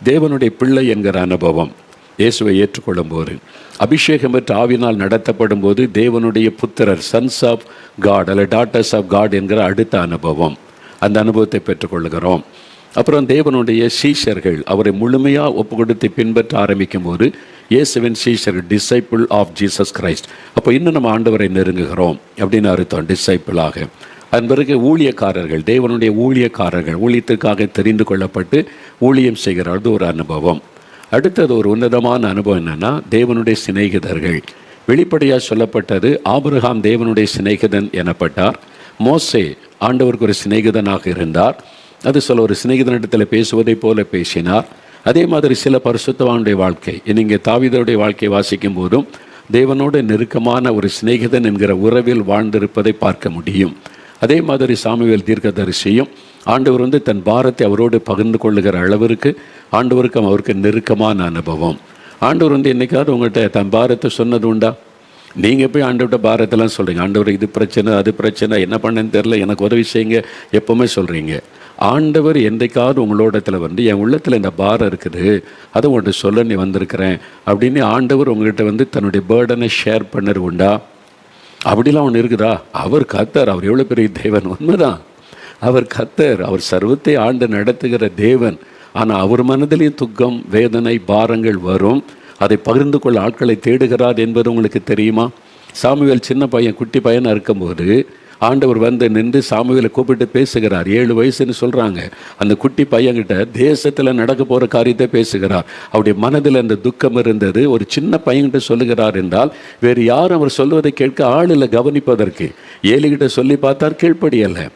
தேவனுடைய பிள்ளை என்கிற அனுபவம் இயேசுவை ஏற்றுக்கொள்ளும் போது, அபிஷேகம் பெற்று ஆவினால் நடத்தப்படும் போது தேவனுடைய புத்திரர், சன்ஸ் ஆஃப் காட் அல்ல டாட்டர்ஸ் ஆஃப் காட் என்கிற அடுத்த அனுபவம், அந்த அனுபவத்தை பெற்றுக்கொள்கிறோம். அப்புறம் தேவனுடைய சீஷர்கள் அவரை முழுமையாக ஒப்பு கொடுத்து பின்பற்ற ஆரம்பிக்கும் போது இயேசுவின் சீஷர்கள், டிசைபிள் ஆஃப் ஜீசஸ் கிரைஸ்ட். அப்போ இன்னும் நம்ம ஆண்டவரை நெருங்குகிறோம் அப்படின்னு அர்த்தம், டிசைபிளாக. அதன் பிறகு ஊழியக்காரர்கள், தேவனுடைய ஊழியக்காரர்கள், ஊழியத்திற்காக தெரிந்து கொள்ளப்பட்டு ஊழியம் செய்கிறார், ஒரு அனுபவம். அடுத்தது ஒரு உன்னதமான அனுபவம் என்னென்னா தேவனுடைய சிநேகிதர்கள். வெளிப்படையாக சொல்லப்பட்டது, ஆபிரகாம் தேவனுடைய சிநேகிதன் எனப்பட்டார். மோசே ஆண்டவருக்கு ஒரு சிநேகிதனாக இருந்தார். அது சொல்ல ஒரு சிநேகிதனிடத்தில் பேசுவதை போல பேசினார். அதே மாதிரி சில பரிசுத்தவானுடைய வாழ்க்கை, நீங்கள் தாவீதுடைய வாழ்க்கையை வாசிக்கும் போதும் தேவனோடு நெருக்கமான ஒரு சிநேகிதன் என்கிற உறவில் வாழ்ந்திருப்பதை பார்க்க முடியும். அதே மாதிரி சாமுவேல் தீர்க்கதரிசியும் ஆண்டவர் தன் பாரத்தை அவரோடு பகிர்ந்து கொள்ளுகிற அளவிற்கு ஆண்டவருக்கும் அவருக்கு நெருக்கமான அனுபவம். ஆண்டவர் என்னைக்காவது உங்கள்கிட்ட தன் பாரத்தை சொன்னது உண்டா? நீங்கள் போய் ஆண்டவர்கிட்ட பாரத்தெல்லாம் சொல்கிறீங்க, ஆண்டவர் இது பிரச்சனை அது பிரச்சனை, என்ன பண்ணேன்னு தெரில, எனக்கு உதவி செய்யுங்க எப்போவுமே சொல்கிறீங்க. ஆண்டவர் என்றைக்காவது உங்களோடத்தில் என் உள்ளத்தில் இந்த பாரம் இருக்குது, அதை உங்கள்கிட்ட சொல்ல நீ வந்திருக்கிறேன் அப்படின்னு ஆண்டவர் உங்கள்கிட்ட தன்னுடைய பேர்டனை ஷேர் பண்ணது உண்டா? அப்படிலாம் ஒன்று இருக்குதா? அவர் கர்த்தர், அவர் எவ்வளோ பெரிய தேவன்! உண்மைதான், அவர் கர்த்தர், அவர் சர்வத்தை ஆண்டு நடத்துகிற தேவன். ஆனால் அவர் மனதிலேயும் துக்கம், வேதனை, பாரங்கள் வரும். அதை பகிர்ந்து கொள்ள ஆட்களை தேடுகிறார் என்பது உங்களுக்கு தெரியுமா? சாமுவேல் சின்ன பையன், குட்டி பையனாக இருக்கும்போது ஆண்டவர் நின்று சாமுவேலை கூப்பிட்டு பேசுகிறார். 7 வயசுன்னு சொல்கிறாங்க. அந்த குட்டி பையன்கிட்ட தேசத்தில் நடக்க போகிற காரியத்தை பேசுகிறார். அவருடைய மனதில் அந்த துக்கம் இருந்தது. ஒரு சின்ன பையன்கிட்ட சொல்லுகிறார் என்றால் வேறு யாரும் அவர் சொல்வதை கேட்க ஆள் இல்லை கவனிப்பதற்கு. ஏலிகிட்ட சொல்லி பார்த்தார், கீழ்ப்படியலை.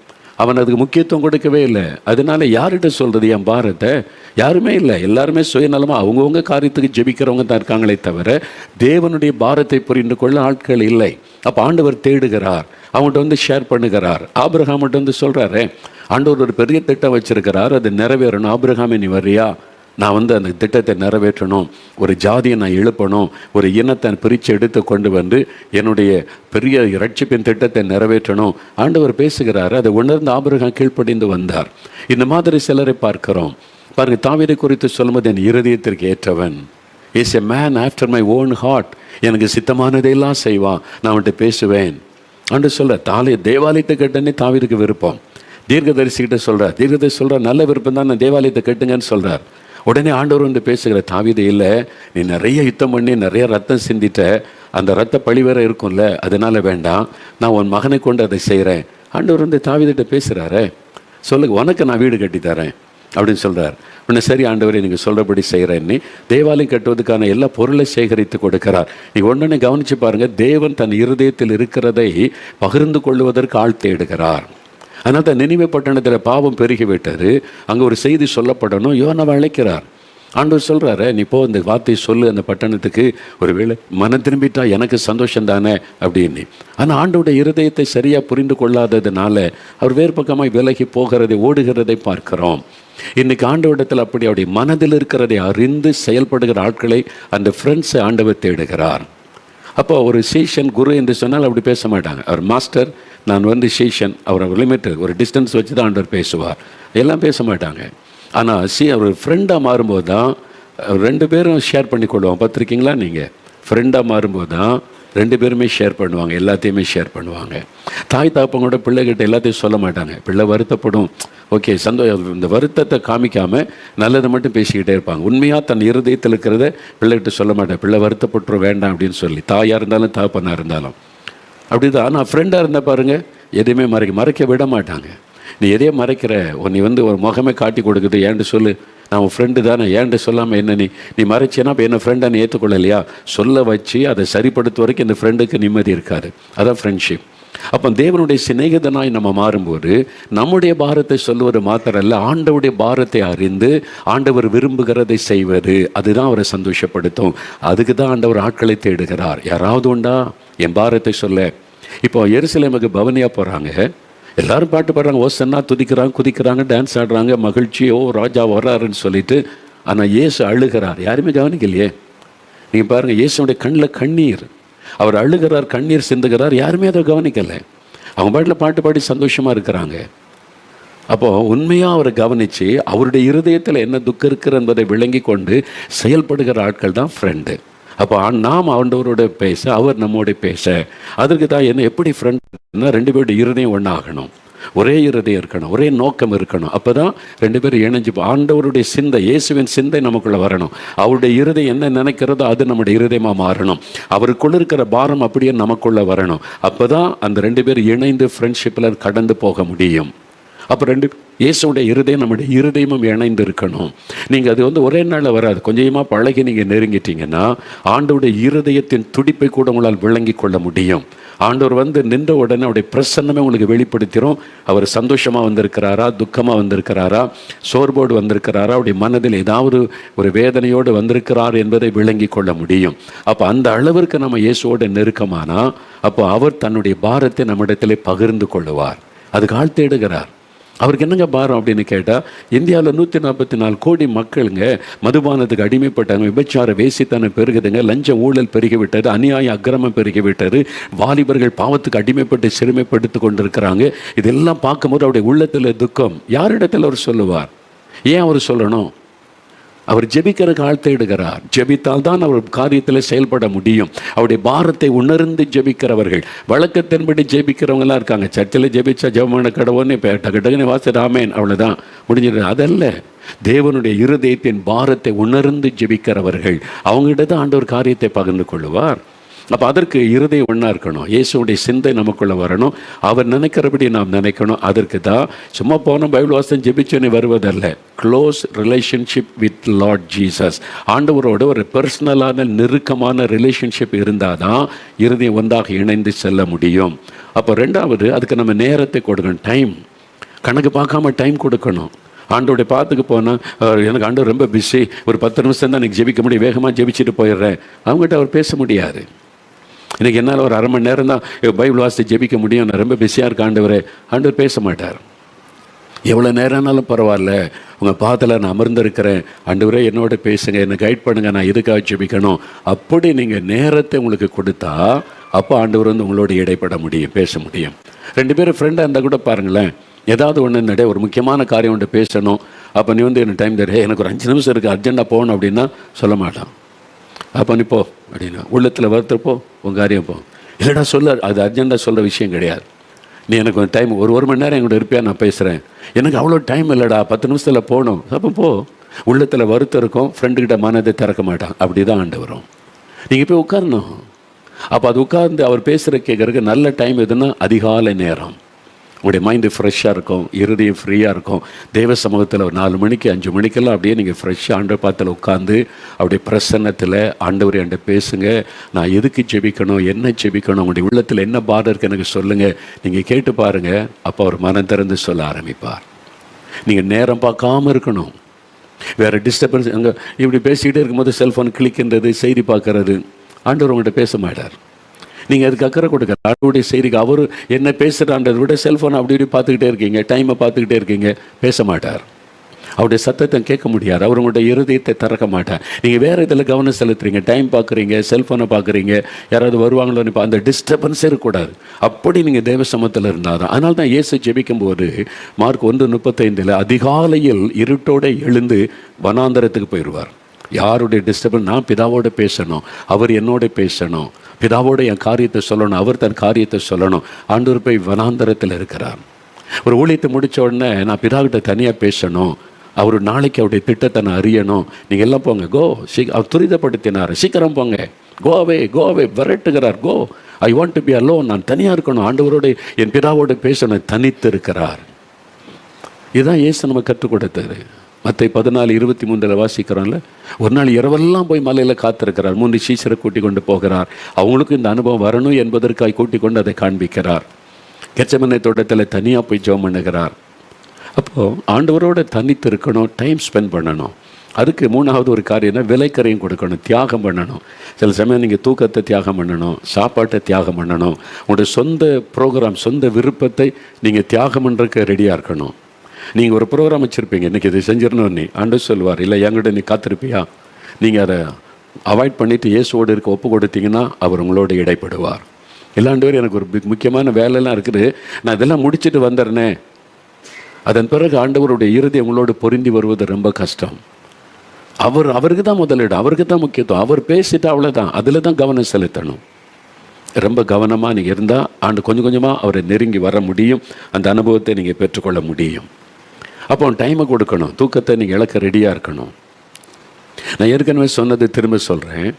அவன் அதுக்கு முக்கியத்துவம் கொடுக்கவே இல்லை. அதனால யார்கிட்ட சொல்கிறது என் பாரத்தை? யாருமே இல்லை. எல்லாருமே சுயநலமாக அவங்கவுங்க காரியத்துக்கு ஜெபிக்கிறவங்க தான் இருக்காங்களே தவிர தேவனுடைய பாரத்தை புரிந்து கொள்ள ஆட்கள் இல்லை. அப்போ ஆண்டவர் தேடுகிறார், அவங்கள்ட்ட ஷேர் பண்ணுகிறார். ஆபிரகாம்கிட்ட சொல்கிறாரு, ஆண்டவர் ஒரு பெரிய திட்டம் வச்சிருக்கிறார், அது நிறைவேறணும். ஆபிரகாமே நீ வர்றியா? நான் அந்த திட்டத்தை நிறைவேற்றணும், ஒரு ஜாதியை நான் எழுப்பணும், ஒரு இனத்தை பிரித்து எடுத்து கொண்டு என்னுடைய பெரிய இரட்சிப்பின் திட்டத்தை நிறைவேற்றணும். ஆண்டவர் பேசுகிறார். அதை உணர்ந்து ஆபிரகாம் கீழ்ப்படிந்து வந்தார். இந்த மாதிரி சிலரை பார்க்கிறோம். பாருங்க, தாவீதை குறித்து சொல்லும்போது என் இருதயத்திற்கு ஏற்றவன், is a man after my own heart, எனக்கு சித்தமானதையெல்லாம் செய்வான், நான் அவன்கிட்ட பேசுவேன் அன்று சொல்ல. தேவாலயத்தை கட்டனே தாவீதுக்கு விருப்பம். தீர்க்கதரிசிக்கிட்ட சொல்கிறார், தீர்க்கதரிசி சொல்கிறார், நல்ல விருப்பம் தான், நான் தேவாலயத்தை கட்டுங்கன்னு சொல்கிறார். உடனே ஆண்டவர் பேசுகிற, தாவீது இல்லை, நீ நிறைய யுத்தம் பண்ணி நிறைய ரத்தம் சிந்திட்ட, அந்த ரத்த பழி வேற இருக்கும்ல, அதனால வேண்டாம், நான் உன் மகனை கொண்டு அதை செய்கிறேன். ஆண்டவர் தாவீதுகிட்ட பேசுகிறாரே, சொல்லுங்க, உனக்கு நான் வீடு கட்டித்தரேன் அப்படின்னு சொல்கிறார். உடனே சரி ஆண்டவரை நீங்கள் சொல்கிறபடி செய்கிறேன்னு தேவாலயம் கட்டுவதற்கான எல்லா பொருளை சேகரித்து கொடுக்கிறார். நீங்கள் உடனே கவனித்து பாருங்கள், தேவன் தன் இருதயத்தில் இருக்கிறதை பகிர்ந்து கொள்வதற்கு ஆள் தேடுகிறார். அதனால் தான் நினிவே பட்டணத்தில் பாவம் பெருகிவிட்டது, அங்கே ஒரு செய்தி சொல்லப்படணும், யோனாவை அழைக்கிறார். ஆண்டவர் சொல்கிறாரு, நீ போ, இந்த வார்த்தையை சொல்லு அந்த பட்டணத்துக்கு, ஒரு வேளை மனம் திரும்பிட்டா எனக்கு சந்தோஷம் தானே அப்படின்னு. ஆனால் ஆண்டோடைய இருதயத்தை சரியாக புரிந்து கொள்ளாததுனால அவர் வேறு பக்கமாக விலகி போகிறதை, ஓடுகிறதை பார்க்கிறோம். இன்றைக்கி ஆண்டவரிடத்தில் அப்படி அவருடைய மனதில் இருக்கிறதை அறிந்து செயல்படுகிற ஆட்களை, அந்த ஃப்ரெண்ட்ஸை ஆண்டவர் தேடுகிறார். அப்போ ஒரு சீஷன் குரு என்று சொன்னால் அப்படி பேச மாட்டாங்க. அவர் மாஸ்டர், நான் சீஷன், அவர் லிமிட்டு, ஒரு டிஸ்டன்ஸ் வச்சு தான் ஆண்டவர் பேசுவார், எல்லாம் பேச மாட்டாங்க. ஆனால் அவர் ஃப்ரெண்டாக மாறும்போது தான் 2 பேரும் ஷேர் பண்ணி கொள்வாங்க. பார்த்துருக்கீங்களா நீங்கள்? ஃப்ரெண்டாக மாறும்போது தான் 2 பேருமே ஷேர் பண்ணுவாங்க, எல்லாத்தையுமே ஷேர் பண்ணுவாங்க. தாய் தாப்பங்களோட பிள்ளைகிட்ட எல்லாத்தையும் சொல்ல மாட்டாங்க. பிள்ளை வருத்தப்படும், ஓகே இந்த வருத்தத்தை காமிக்காமல் நல்லதை மட்டும் பேசிக்கிட்டே இருப்பாங்க. உண்மையாக தன் இருதயத்தில் இருக்கிறத பிள்ளைகிட்ட சொல்ல மாட்டேன், பிள்ளை வருத்தப்பட்டுரும் வேண்டாம் அப்படின்னு சொல்லி. தாயாக இருந்தாலும் தாப்பனாக இருந்தாலும் அப்படி தான். ஆனால் ஃப்ரெண்டாக இருந்தால் பாருங்கள், எதையுமே மறைக்க விட மாட்டாங்க. நீ எதையும் மறைக்கிற, நீ ஒரு முகமே காட்டி கொடுக்குது, ஏன்ட்டு சொல்லு, நான் உன் ஃப்ரெண்டு தானே, ஏன்ட்டு சொல்லாமல் என்ன நீ மறைச்சேன்னா இப்போ என்ன ஃப்ரெண்டாக நீ ஏற்றுக்கொள்ளலையா? சொல்ல வச்சு அதை சரிப்படுத்த வரைக்கும் இந்த ஃப்ரெண்டுக்கு நிம்மதி இருக்காது. அதான் ஃப்ரெண்ட்ஷிப். அப்போ தேவனுடைய சிநேகிதனாய் நம்ம மாறும்போது நம்முடைய பாரத்தை சொல்லுவது மாத்திரல்ல, ஆண்டவருடைய பாரத்தை அறிந்து ஆண்டவர் விரும்புகிறதை செய்வது, அதுதான் அவரை சந்தோஷப்படுத்தும். அதுக்கு தான் ஆண்டவர் ஆட்களை தேடுகிறார். யாராவது உண்டா என் பாரத்தை சொல்ல? இப்போ எருசலேமுக்கு பவனியாக போகிறாங்க, எல்லாரும் பாட்டு பாடுறாங்க, ஓசன்னா துதிக்கிறாங்க, குதிக்கிறாங்க, டான்ஸ் ஆடுறாங்க, மகிழ்ச்சியோ ராஜா வர்றாருன்னு சொல்லிட்டு. ஆனால் இயேசு அழுகிறார், யாருமே கவனிக்கலையே. நீங்கள் பாருங்கள், இயேசுடைய கண்ணில் கண்ணீர், அவர் அழுகிறார், கண்ணீர் சிந்துகிறார், யாருமே அதை கவனிக்கலை. அவங்க பாட்டில் பாட்டு பாடி சந்தோஷமாக இருக்கிறாங்க. அப்போது உண்மையாக அவரை கவனித்து அவருடைய இருதயத்தில் என்ன துக்கம் இருக்குது என்பதை விளங்கி கொண்டு செயல்படுகிற ஆட்கள் தான் ஃப்ரெண்டு. அப்போ நாம் ஆண்டவரோட பேச, அவர் நம்மோட பேச, அதற்கு தான் என்ன எப்படி ஃப்ரெண்ட்னா 2 பேருடைய இருதயம் ஒன்றாகணும், ஒரே இருதயம் இருக்கணும், ஒரே நோக்கம் இருக்கணும். அப்போ தான் 2 பேரும் இணைஞ்சு ஆண்டவருடைய சிந்தை, இயேசுவின் சிந்தை நமக்குள்ளே வரணும். அவருடைய இருதயம் என்ன நினைக்கிறதோ அது நம்முடைய இருதயமாக மாறணும். அவருக்குள்ள இருக்கிற பாரம் அப்படியே நமக்குள்ளே வரணும். அப்போ தான் அந்த 2 பேர் இணைந்து ஃப்ரெண்ட்ஷிப்பில் கடந்து போக முடியும். அப்போ இயேசுடைய இருதயம் நம்முடைய இருதயமும் இணைந்து இருக்கணும். நீங்கள் அது ஒரே நாளில் வராது. கொஞ்சமாக பழகி நீங்கள் நெருங்கிட்டீங்கன்னா ஆண்டவருடைய இருதயத்தின் துடிப்பை கூட உங்களால் விளங்கி கொள்ள முடியும். ஆண்டவர் நின்ற உடனே அவருடைய பிரசன்னமே உங்களுக்கு வெளிப்படுத்திடும். அவர் சந்தோஷமாக வந்திருக்கிறாரா, துக்கமாக வந்திருக்கிறாரா, சோர்வோடு வந்திருக்கிறாரா, அவருடைய மனதில் ஏதாவது ஒரு வேதனையோடு வந்திருக்கிறார் என்பதை விளங்கி கொள்ள முடியும். அப்போ அந்த அளவிற்கு நம்ம இயேசுவோட நெருக்கமானா அப்போ அவர் தன்னுடைய பாரத்தை நம்மிடத்திலே பகிர்ந்து கொள்ளுவார். அதுக்கு ஆள் தேடுகிறார். அவருக்கு என்னங்க பாரம் அப்படின்னு கேட்டால், இந்தியாவில் 144 கோடி மக்களுங்க மதுபானத்துக்கு அடிமைப்பட்டாங்க, விபச்சார வேசித்தனம் பெருகுதுங்க, லஞ்சம் ஊழல் பெருகிவிட்டது, அநியாய அக்கிரமம் பெருகிவிட்டது, வாலிபர்கள் பாவத்துக்கு அடிமைப்பட்டு சிறுமைப்படுத்தி கொண்டிருக்கிறாங்க. இதெல்லாம் பார்க்கும்போது அவருடைய உள்ளத்தில் துக்கம். யாரிடத்தில் அவர் சொல்லுவார்? ஏன் அவர் சொல்லணும்? அவர் ஜெபிக்கிறதுக்கு ஆள் தேடுகிறார். ஜெபித்தால் தான் அவர் காரியத்தில் செயல்பட முடியும். அவருடைய பாரத்தை உணர்ந்து ஜெபிக்கிறவர்கள், வழக்கத்தின்படி ஜெபிக்கிறவங்களாம் இருக்காங்க. சர்ச்சில் ஜெபிச்சா ஜெபமான கடவுன்னு இப்போ டக்குன்னு வாச ராமேன் அவ்வளோதான் முடிஞ்சிடு. அதல்ல, தேவனுடைய இருதயத்தின் பாரத்தை உணர்ந்து ஜெபிக்கிறவர்கள், அவங்ககிட்ட தான் ஆண்டவர் காரியத்தை பகிர்ந்து கொள்ளுவார். அப்போ அதற்கு இருதயம் ஒன்றா இருக்கணும். இயேசுடைய சிந்தை நமக்குள்ளே வரணும். அவர் நினைக்கிறபடி நாம் நினைக்கணும். அதற்கு தான் சும்மா போன பைபிள் வாசம் ஜெபிச்சோன்னு வருவதல்ல. Close relationship with Lord Jesus, ஆண்டவரோட ஒரு பர்சனலான நெருக்கமான ரிலேஷன்ஷிப் இருந்தால் தான் இருதயம் ஒன்றாக இணைந்து செல்ல முடியும். அப்போ 2வது, அதுக்கு நம்ம நேரத்தை கொடுக்கணும். டைம் கணக்கு பார்க்காம டைம் கொடுக்கணும். ஆண்டோடைய பாத்துக்கு போனால் எனக்கு ஆண்டவர் ரொம்ப பிஸி, ஒரு 10 நிமிஷம் தான் எனக்கு ஜெபிக்க முடியும், வேகமாக ஜெபிச்சுட்டு போயிடுறேன், அவங்ககிட்ட அவர் பேச முடியாது. இன்றைக்கி என்னால் ஒரு அரை மணி நேரம் தான் பைபிள் வாசித்து ஜெபிக்க முடியும், நான் ரொம்ப பிஸியாக இருக்க ஆண்டவர் பேச மாட்டார். எவ்வளோ நேரம்னாலும் பரவாயில்ல, உங்கள் பாதத்தில் நான் அமர்ந்திருக்கிறேன், ஆண்டவரே என்னோட பேசுங்க, என்னை கைட் பண்ணுங்கள், நான் இதுக்காக ஜெபிக்கணும். அப்படி நீங்கள் நேரத்தை உங்களுக்கு கொடுத்தா அப்போ ஆண்டவர் உங்களோட இடைப்பட முடியும், பேச முடியும். 2 பேரும் ஃப்ரெண்டாக இருந்தால் கூட பாருங்களேன், ஏதாவது ஒன்று நடை ஒரு முக்கியமான காரியம் ஒன்று பேசணும், அப்போ நீ எனக்கு டைம் தர, எனக்கு ஒரு 5 நிமிஷம் இருக்குது, அர்ஜெண்டாக போகணும் அப்படின்னா சொல்ல மாட்டான். அப்போ நீ போ அப்படின்னா உள்ளத்தில் வருத்தப்போ உங்கள் காரியம் போ, இல்லைடா சொல்ல, அது அர்ஜெண்டாக சொல்கிற விஷயம் கிடையாது. நீ எனக்கு ஒரு டைம் ஒரு மணி நேரம் எங்கூட இருப்பியா, நான் பேசுகிறேன், எனக்கு அவ்வளோ டைம் இல்லைடா, 10 நிமிஷத்தில் போகணும். அப்போ போ. உள்ளத்தில் வருத்தம் இருக்கும், ஃப்ரெண்டுக்கிட்ட மனதை திறக்க மாட்டான். அப்படி தான் ஆண்டு வரும். நீங்கள் போய் உட்காரணும். அப்போ அது உட்கார்ந்து அவர் பேசுகிற கேட்குறதுக்கு நல்ல டைம் எதுன்னா அதிகாலை நேரம். உங்களுடைய மைண்டு ஃப்ரெஷ்ஷாக இருக்கும், இருதயம் ஃப்ரீயாக இருக்கும். தேவ சமூகத்தில் ஒரு 4 மணிக்கு 5 மணிக்கெல்லாம் அப்படியே நீங்கள் ஃப்ரெஷ்ஷாக ஆண்டவர் பாத்தில் உட்காந்து அப்படியே பிரசன்னத்தில் ஆண்டவர் என்கிட்ட பேசுங்க, நான் எதுக்கு ஜெபிக்கணும், என்ன ஜெபிக்கணும், உங்களுடைய உள்ளத்தில் என்ன பாரம் இருக்குது எனக்கு சொல்லுங்கள், நீங்கள் கேட்டு பாருங்கள். அப்போ அவர் மனம் திறந்து சொல்ல ஆரம்பிப்பார். நீங்கள் நேரம் பார்க்காம இருக்கணும். வேறு டிஸ்டர்பன்ஸ் அங்கே இப்படி பேசிக்கிட்டே இருக்கும்போது செல்ஃபோன் கிளிக்கின்றது, செய்தி பார்க்கறது, ஆண்டவர் உங்கள்கிட்ட பேச மாட்டார். நீங்கள் அதுக்கு அக்கறை கொடுக்குற ஆண்டவருடைய செய்திக்கு அவர் என்ன பேசுகிறான்றதை விட செல்ஃபோனை அப்படி இப்படி பார்த்துக்கிட்டே இருக்கீங்க, டைமை பார்த்துக்கிட்டே இருக்கீங்க, பேச மாட்டார். அவருடைய சத்தத்தை கேட்க முடியாது, அவர் உங்களுடைய இருதயத்தை திறக்க மாட்டார். நீங்கள் வேறு இதில் கவனம் செலுத்துறீங்க, டைம் பார்க்குறீங்க, செல்ஃபோனை பார்க்குறீங்க, யாராவது வருவாங்களோன்னு அந்த டிஸ்டர்பன்ஸே இருக்கக்கூடாது. அப்படி நீங்கள் தேவ சமூகத்தில் இருந்தால் தான். அதனால தான் இயேசு ஜெபிக்கும்போது மார்க் 1:35 அதிகாலையில் இருட்டோடு எழுந்து வனாந்தரத்துக்கு போயிடுவார். யாருடைய டிஸ்டர்பன்ஸ்? நான் பிதாவோடு பேசணும், அவர் என்னோட பேசணும், பிதாவோட என் காரியத்தை சொல்லணும், அவர் தன் காரியத்தை சொல்லணும். ஆண்டவர் போய் வனாந்தரத்தில் இருக்கிறார். ஒரு ஊழியத்தை முடித்த உடனே நான் பிதாக்கிட்ட தனியாக பேசணும், அவர் நாளைக்கு அவருடைய திட்டத்தை நான் அறியணும், நீங்கள் எல்லாம் போங்க, கோ. அவர் துரிதப்படுத்தினார், சீக்கிரம் போங்க, கோவே விரட்டுகிறார், go, I want to be alone, நான் தனியாக இருக்கணும், ஆண்டவரோட என் பிதாவோட பேசணும், தனித்து இருக்கிறார். இதுதான் இயேசு நம்ம கற்றுக் கொடுத்தாரு. மத்தை 14:23 வாசிக்கிறோம்ல, ஒரு நாள் இரவெல்லாம் போய் மலையில் காத்திருக்கிறார். 3 சீஷரை கூட்டிக் கொண்டு போகிறார். அவங்களுக்கும் இந்த அனுபவம் வரணும் என்பதற்காக கூட்டிக் கொண்டு அதை காண்பிக்கிறார். கெத்செமனே தோட்டத்தில் தனியாக போய் ஜெபம் பண்ணுகிறார். அப்போது ஆண்டவரோட தனித்து இருக்கணும், டைம் ஸ்பெண்ட் பண்ணணும். அதுக்கு 3வது ஒரு காரியம்னா விலைக்கரையும் கொடுக்கணும், தியாகம் பண்ணணும். சில சமயம் நீங்கள் தூக்கத்தை தியாகம் பண்ணணும், சாப்பாட்டை தியாகம் பண்ணணும், உங்களுடைய சொந்த ப்ரோக்ராம், சொந்த விருப்பத்தை நீங்கள் தியாகம் பண்ணுறதுக்கு ரெடியாக இருக்கணும். நீங்கள் ஒரு ப்ரோக்ராம் வச்சுருப்பீங்க, இன்றைக்கி இதை செஞ்சிடணும்னு ஆண்டவர் சொல்லுவார், இல்லை என்கிட்ட நீ காத்திருப்பியா? நீங்கள் அதை அவாய்ட் பண்ணிவிட்டு இயேசுவோடு இருக்க ஒப்பு கொடுத்தீங்கன்னா அவர் உங்களோட இடைப்படுவார். இல்லாண்டவர் எனக்கு ஒரு முக்கியமான வேலையெல்லாம் இருக்குது, நான் இதெல்லாம் முடிச்சுட்டு வந்துடுறேனே, அதன் பிறகு ஆண்டவருடைய இறுதி உங்களோடு பொருந்தி வருவது ரொம்ப கஷ்டம். அவருக்கு தான் முதலிடம், அவருக்கு தான் முக்கியத்துவம். அவர் பேசிட்டு அவ்வளோதான், அதில் தான் கவனம் செலுத்தணும். ரொம்ப கவனமாக நீங்கள் இருந்தால் ஆண்டு கொஞ்சம் கொஞ்சமாக அவரை நெருங்கி வர முடியும். அந்த அனுபவத்தை நீங்கள் பெற்றுக்கொள்ள முடியும். அப்போ டைமை கொடுக்கணும். தூக்கத்தை நீங்கள் இழக்க ரெடியாக இருக்கணும். நான் ஏற்கனவே சொன்னது திரும்ப சொல்கிறேன்.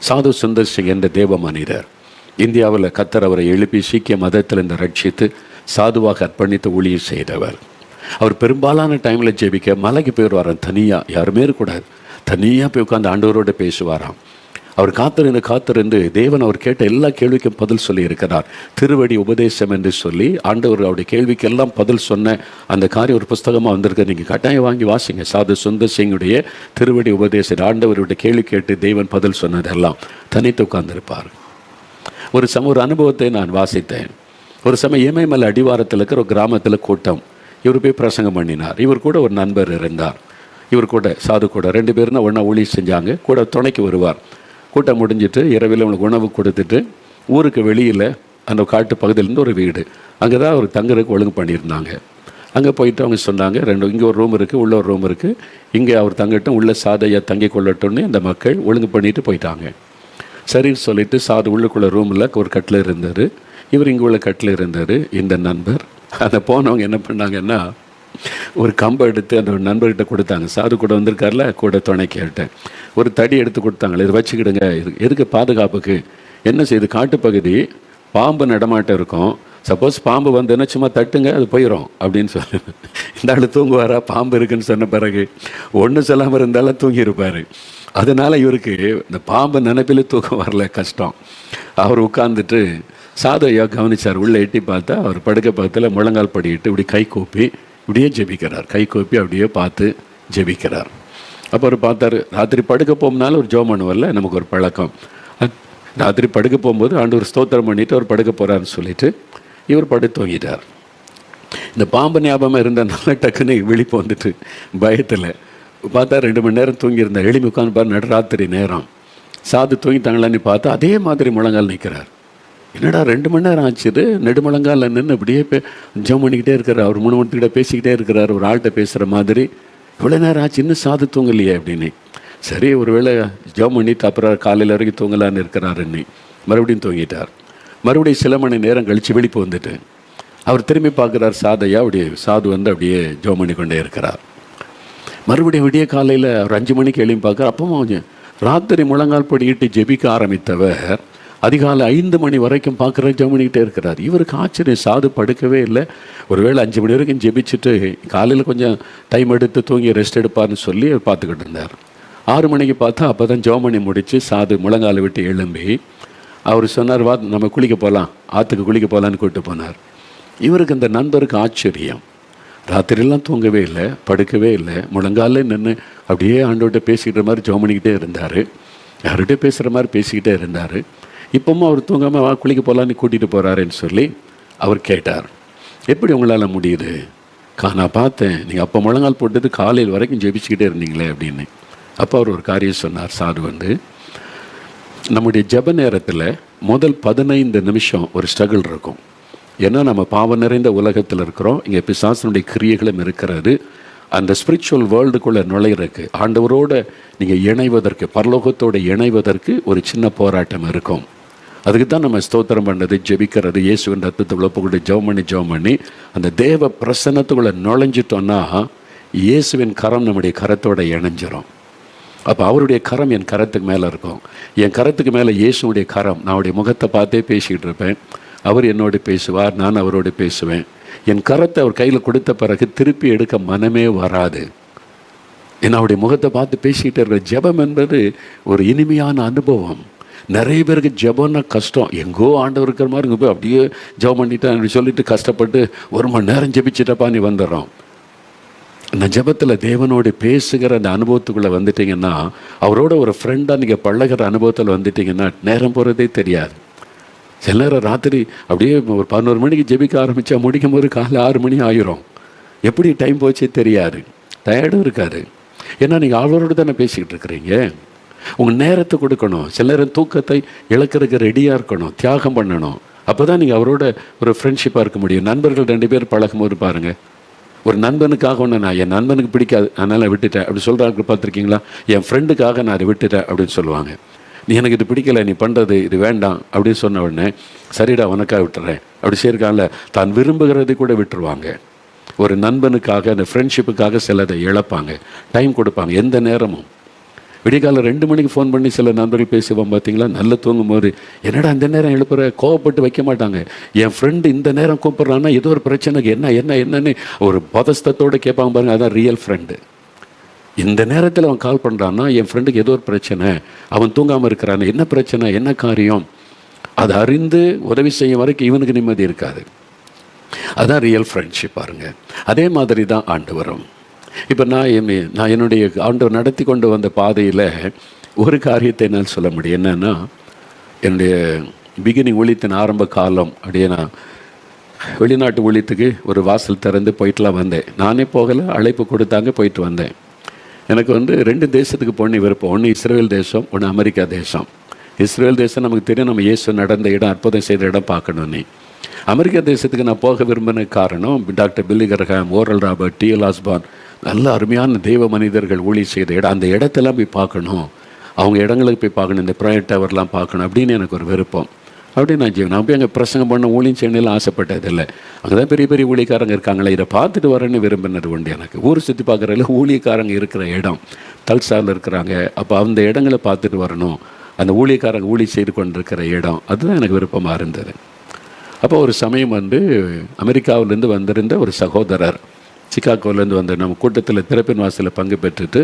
சாது சுந்தர் சிங் என்ற தேவ மனிதர் இந்தியாவில் கர்த்தர் அவரை எழுப்பி சீக்கிய மதத்திலிருந்து ரட்சித்து சாதுவாக அர்ப்பணித்து ஊழியம் செய்தவர். அவர் பெரும்பாலான டைமில் ஜெபிக்க மலைக்கு போயிடுவாராம். தனியாக, யாருமே இருக்கக்கூடாது, தனியாக போய் உட்காந்து ஆண்டவரோடு பேசுவாராம். அவர் காத்திருந்து தேவன் அவர் கேட்ட எல்லா கேள்விக்கும் பதில் சொல்லி இருக்கிறார். திருவடி உபதேசம் என்று சொல்லி ஆண்டவர் அவருடைய கேள்விக்கெல்லாம் பதில் சொன்ன அந்த காரியம் ஒரு புஸ்தகமாக வந்திருக்கு. நீங்கள் கட்டாயம் வாங்கி வாசிங்க. சாது சுந்தர் சிங்குடைய திருவடி உபதேசம். ஆண்டவருடைய கேள்வி கேட்டு தேவன் பதில் சொன்னதெல்லாம் தனித்து உட்கார்ந்திருப்பார். ஒரு அனுபவத்தை நான் வாசித்தேன். ஒரு சமயம் இமயமலை அடிவாரத்தில் இருக்கிற ஒரு கிராமத்தில் கூட்டம். இவர் போய் பிரசங்கம் பண்ணினார். இவர் கூட ஒரு நண்பர் இருந்தார். இவர் கூட சாது கூட 2 பேரும் ஒன்றா ஊழியம் செஞ்சாங்க. கூட துணைக்கு வருவார். கூட்டம் முடிஞ்சிட்டு இரவில் அவங்களுக்கு உணவு கொடுத்துட்டு ஊருக்கு வெளியில் அந்த காட்டு பகுதியிலேருந்து ஒரு வீடு, அங்கே தான் அவர் தங்குறதுக்கு ஒழுங்கு பண்ணியிருந்தாங்க. அங்கே போயிட்டு அவங்க சொன்னாங்க, இங்கே ஒரு ரூம் இருக்குது, உள்ள ஒரு ரூம் இருக்குது, இங்கே அவர் தங்கட்டும், உள்ள சாதையா தங்கி கொள்ளட்டும்னு அந்த மக்கள் ஒழுங்கு பண்ணிட்டு போயிட்டாங்க. சரின்னு சொல்லிட்டு சாது உள்ளுக்குள்ள ரூமில் ஒரு கட்டில் இருந்தார், இவர் இங்கே உள்ள கட்டில் இருந்தார். இந்த நண்பர் அதை போனவங்க என்ன பண்ணாங்கன்னா, ஒரு கம்பை எடுத்து அந்த நண்பர்கிட்ட கொடுத்தாங்க. சாது கூட வந்திருக்கார்ல, கூட துணை கேட்டேன். ஒரு தடி எடுத்து கொடுத்தாங்களே, இதை வச்சுக்கிடுங்க, இது எதுக்கு பாதுகாப்புக்கு. என்ன செய்யுது, காட்டுப்பகுதி, பாம்பு நடமாட்டம் இருக்கும், சப்போஸ் பாம்பு வந்ததுன்னா சும்மா தட்டுங்க, அது போயிடும் அப்படின்னு சொல்லி. இந்த ஆள் தூங்குவாரா, பாம்பு இருக்குன்னு சொன்ன பிறகு ஒன்றும் சொல்லாமல் இருந்தாலும் தூங்கியிருப்பார். அதனால் இவருக்கு இந்த பாம்பு நினைப்பில் தூக்கம் வரல, கஷ்டம். அவர் உட்கார்ந்துட்டு சாது ஐயா கவனிச்சார். உள்ளே எட்டி பார்த்தா அவர் படுக்க பக்கத்தில் முழங்கால் படிக்கிட்டு இப்படி கை கூப்பி இப்படியே ஜெபிக்கிறார். கை கூப்பி அப்படியே பார்த்து ஜெபிக்கிறார். அப்போ அவர் பார்த்தாரு. ராத்திரி படுக்க போகும்னாலும் ஒரு ஜெபம் பண்ணுவல்ல, நமக்கு ஒரு பழக்கம். ராத்திரி படுக்க போகும்போது ஆண்டவர் ஸ்தோத்திரம் பண்ணிவிட்டு அவர் படுக்க போகிறாருன்னு சொல்லிட்டு இவர் படுத்து தூங்கிட்டார். இந்த பாம்பு ஞாபகம் இருந்ததுனால டக்குன்னு விழிப்பு வந்துட்டு பயத்தில் பார்த்தா 2 மணி நேரம் தூங்கியிருந்தார். எளிமை உட்காந்து பாரு, நடுராத்திரி நேரம். சாது தூங்கிட்டாங்களான்னு பார்த்தா அதே மாதிரி முழங்கால் நிற்கிறார். என்னடா 2 மணி நேரம் ஆச்சுது, நெடுமுழங்கால் நின்று இப்படியே ஜெபம் பண்ணிக்கிட்டே இருக்கிறார். அவர் முணுமுணுத்துக்கிட்ட பேசிக்கிட்டே இருக்கிறார், ஒரு ஆள்கிட்ட பேசுகிற மாதிரி. இவ்வளோ நேரம் ஆச்சு, இன்னும் சாது தூங்கலையே அப்படின்னு. சரி, ஒரு வேளை ஜெபம் பண்ணிட்டு அப்புறம் காலையில் வரைக்கும் தூங்கலான்னு இருக்கிறாருன்னு மறுபடியும் தூங்கிட்டார். மறுபடியும் சில மணி நேரம் கழித்து விழிப்பு வந்துட்டு அவர் திரும்பி பார்க்குறார் சாதையா. அப்படியே சாது வந்து அப்படியே ஜெபம் பண்ணி கொண்டே இருக்கிறார். மறுபடியும் விடிய காலையில் ஒரு 5 மணிக்கு எழுப்பி பார்க்குறார். அப்பவும் ராத்திரி முழங்கால் படிக்கிட்டு ஜெபிக்க ஆரம்பித்தவர் அதிகாலை 5 மணி வரைக்கும் பார்க்குற ஜெபம் பண்ணிக்கிட்டே இருக்கிறார். இவருக்கு ஆச்சரியம், சாது படுக்கவே இல்லை. ஒருவேளை 5 மணி வரைக்கும் ஜெபிச்சுட்டு காலையில் கொஞ்சம் டைம் எடுத்து தூங்கி ரெஸ்ட் எடுப்பார்னு சொல்லி அவர் பார்த்துக்கிட்டு இருந்தார். 6 மணிக்கு பார்த்தா அப்போ தான் ஜெபம் பண்ணி முடித்து சாது முழங்காலை விட்டு எழும்பி அவர் சொன்னார், வா நம்ம குளிக்க போகலாம், ஆற்றுக்கு குளிக்க போகலான்னு கூப்பிட்டு போனார். இவருக்கு அந்த நண்பருக்கு ஆச்சரியம். ராத்திரிலாம் தூங்கவே இல்லை, படுக்கவே இல்லை, முழங்காலே நின்று அப்படியே ஆண்டோட்ட பேசிக்கிற மாதிரி ஜெபம் பண்ணிக்கிட்டே இருந்தார். யார்கிட்டே பேசுகிற மாதிரி பேசிக்கிட்டே இருந்தார். இப்போவும் அவர் தூங்காமல் வா குளிக்க போகலான்னு கூட்டிகிட்டு போகிறாருன்னு சொல்லி அவர் கேட்டார், எப்படி உங்களால் முடியுது? நான் பார்த்தேன், நீங்கள் அப்போ முழங்கால் போட்டது காலையில் வரைக்கும் ஜெபிச்சுக்கிட்டே இருந்தீங்களே அப்படின்னு. அப்போ அவர் ஒரு காரியம் சொன்னார். சாது வந்து, நம்முடைய ஜெப நேரத்தில் முதல் 15 நிமிஷம் ஒரு ஸ்ட்ரகிள் இருக்கும். ஏன்னா நம்ம பாவம் நிறைந்த உலகத்தில் இருக்கிறோம், இங்கே பிசாசனுடைய கிரியைகளும் இருக்கிறது. அந்த ஸ்பிரிச்சுவல் வேர்ல்டுக்குள்ளே நுழையிறதுக்கு, ஆண்டவரோடு நீங்கள் இணைவதற்கு, பரலோகத்தோடு இணைவதற்கு ஒரு சின்ன போராட்டம் இருக்கும். அதுக்கு தான் நம்ம ஸ்தோத்திரம் பண்ணுறது, ஜெபிக்கிறது, இயேசுவின் ரத்தத்தை உழப்பக்கூடிய ஜெபம் பண்ணி அந்த தேவ பிரசன்னத்துக்குள்ளே நுழைஞ்சிட்டோன்னா இயேசுவின் கரம் நம்முடைய கரத்தோடு இணைஞ்சிரும். அப்போ அவருடைய கரம் என் கரத்துக்கு மேலே இருக்கும். என் கரத்துக்கு மேலே இயேசுடைய கரம். நான் அவருடைய முகத்தை பார்த்தே பேசிக்கிட்டு இருப்பேன், அவர் என்னோடு பேசுவார், நான் அவரோடு பேசுவேன். என் கரத்தை அவர் கையில் கொடுத்த பிறகு திருப்பி எடுக்க மனமே வராது. ஏன்னா அவருடைய முகத்தை பார்த்து பேசிக்கிட்டே இருக்கிற ஜெபம் என்பது ஒரு இனிமையான அனுபவம். நிறைய பேருக்கு ஜெபம்னா கஷ்டம். எங்கோ ஆண்டவர் இருக்கிற மாதிரி இங்கே போய் அப்படியே ஜெபம் பண்ணிட்டேன் சொல்லிட்டு கஷ்டப்பட்டு 1 மணி நேரம் ஜெபிச்சிட்டப்பா நீ வந்துடுறோம். அந்த ஜெபத்தில் தேவனோடு பேசுகிற அந்த அனுபவத்துக்குள்ளே வந்துட்டிங்கன்னா, அவரோட ஒரு ஃப்ரெண்டாக நீங்கள் பழகிற அனுபவத்தில் வந்துட்டிங்கன்னா நேரம் போகிறதே தெரியாது. சில நேரம் ராத்திரி அப்படியே ஒரு 11 மணிக்கு ஜெபிக்க ஆரம்பித்தா முடிக்கும் போது காலை 6 மணி ஆயிரும். எப்படி டைம் போச்சே தெரியாது, டயர்டும் இருக்காது. ஏன்னா நீங்கள் அவரோடு தானே பேசிக்கிட்டு இருக்கிறீங்க. உங்கள் நேரத்தை கொடுக்கணும். சில நேரம் தூக்கத்தை இழக்கிறதுக்கு ரெடியாக இருக்கணும், தியாகம் பண்ணணும். அப்போ தான் நீங்கள் அவரோட ஒரு ஃப்ரெண்ட்ஷிப்பாக இருக்க முடியும். நண்பர்கள் 2 பேர் பழகும் போது பாருங்கள், ஒரு நண்பனுக்காக ஒன்று நான் என் நண்பனுக்கு பிடிக்காது அதனால் விட்டுட்டேன் அப்படி சொல்கிறாங்க பார்த்துருக்கீங்களா? என் ஃப்ரெண்டுக்காக நான் அதை விட்டுட்டேன் அப்படின்னு சொல்லுவாங்க. நீ எனக்கு இது பிடிக்கலை, நீ பண்ணுறது இது வேண்டாம் அப்படின்னு சொன்ன உடனே சரிடா உனக்காக விட்டுறேன் அப்படி செய்யிருக்காங்கல்ல, தான் விரும்புகிறதை கூட விட்டுருவாங்க. ஒரு நண்பனுக்காக அந்த ஃப்ரெண்ட்ஷிப்புக்காக சிலதை இழப்பாங்க, டைம் கொடுப்பாங்க. எந்த நேரமும் விடிகாலம் 2 மணிக்கு ஃபோன் பண்ணி சில நண்பர்கள் பேசுவோம் பார்த்தீங்களா, நல்ல தூங்கும் போது என்னடா இந்த நேரம் எழுப்புற, கோவப்பட்டு வைக்க மாட்டாங்க. என் ஃப்ரெண்டு இந்த நேரம் கூப்பிட்றான்னா ஏதோ ஒரு பிரச்சனைக்கு என்னன்னு ஒரு பதஸ்தத்தோடு கேட்பாங்க பாருங்க, அதான் ரியல் ஃப்ரெண்டு. இந்த நேரத்தில் அவன் கால் பண்ணுறான்னா என் ஃப்ரெண்டுக்கு ஏதோ ஒரு பிரச்சனை, அவன் தூங்காமல் இருக்கிறான், என்ன பிரச்சனை என்ன காரியம், அதை அறிந்து உதவி செய்யும் வரைக்கும் இவனுக்கு நிம்மதி இருக்காது. அதுதான் ரியல் ஃப்ரெண்ட்ஷிப் பாருங்க. அதே மாதிரி தான் ஆண்டவரும். இப்போ நான் என்னுடைய ஆண்டவர் நடத்தி கொண்டு வந்த பாதையில் ஒரு காரியத்தை என்னால் சொல்ல முடியும். என்னென்னா, என்னுடைய பிகினிங் ஊழியத்தின் ஆரம்ப காலம் அப்படியே நான் வெளிநாட்டு ஊழியத்துக்கு ஒரு வாசல் திறந்து போயிட்டுலாம் வந்தேன். நானே போகலை, அழைப்பு கொடுத்தாங்க, போயிட்டு வந்தேன். எனக்கு 2 தேசத்துக்கு போன விருப்பம். ஒன்று இஸ்ரேல் தேசம், ஒன்று அமெரிக்கா தேசம். இஸ்ரேல் தேசம் நமக்கு தெரியும், நம்ம இயேசு நடந்த இடம், அற்புதம் செய்த இடம் பார்க்கணுன்னு. அமெரிக்கா தேசத்துக்கு நான் போக விரும்பின காரணம் doctor Billy Graham, Oral Robert, D L. Osborn, நல்ல அருமையான தெய்வ மனிதர்கள் ஊழியம் செய்த இடம், அந்த இடத்தெல்லாம் போய் பார்க்கணும், அவங்க இடங்களுக்கு போய் பார்க்கணும், இந்த ப்ரைவேட் டவர்லாம் பார்க்கணும் அப்படின்னு எனக்கு ஒரு விருப்பம். அப்படி நான் போய் அங்கே பிரசங்கம் பண்ண ஊழியம் செய்யலாம் ஆசைப்பட்டதில்லை. அங்கே தான் பெரிய பெரிய ஊழியக்காரங்க இருக்காங்களே, இதை பார்த்துட்டு வரேன்னு விரும்பினது உண்டு. எனக்கு ஊர் சுற்றி பார்க்குறதுல ஊழியக்காரங்க இருக்கிற இடம் தல்சாவில் இருக்கிறாங்க, அப்போ அந்த இடங்களை பார்த்துட்டு வரணும், அந்த ஊழியக்காரங்க ஊழி செய்து கொண்டிருக்கிற இடம், அதுதான் எனக்கு விருப்பமாக இருந்தது. அப்போ ஒரு சமயம் அமெரிக்காவிலேருந்து வந்திருந்த ஒரு சகோதரர் சிகாகோலேருந்து வந்த நம்ம கூட்டத்தில் திறப்பின் வாசலில் பங்கு பெற்றுட்டு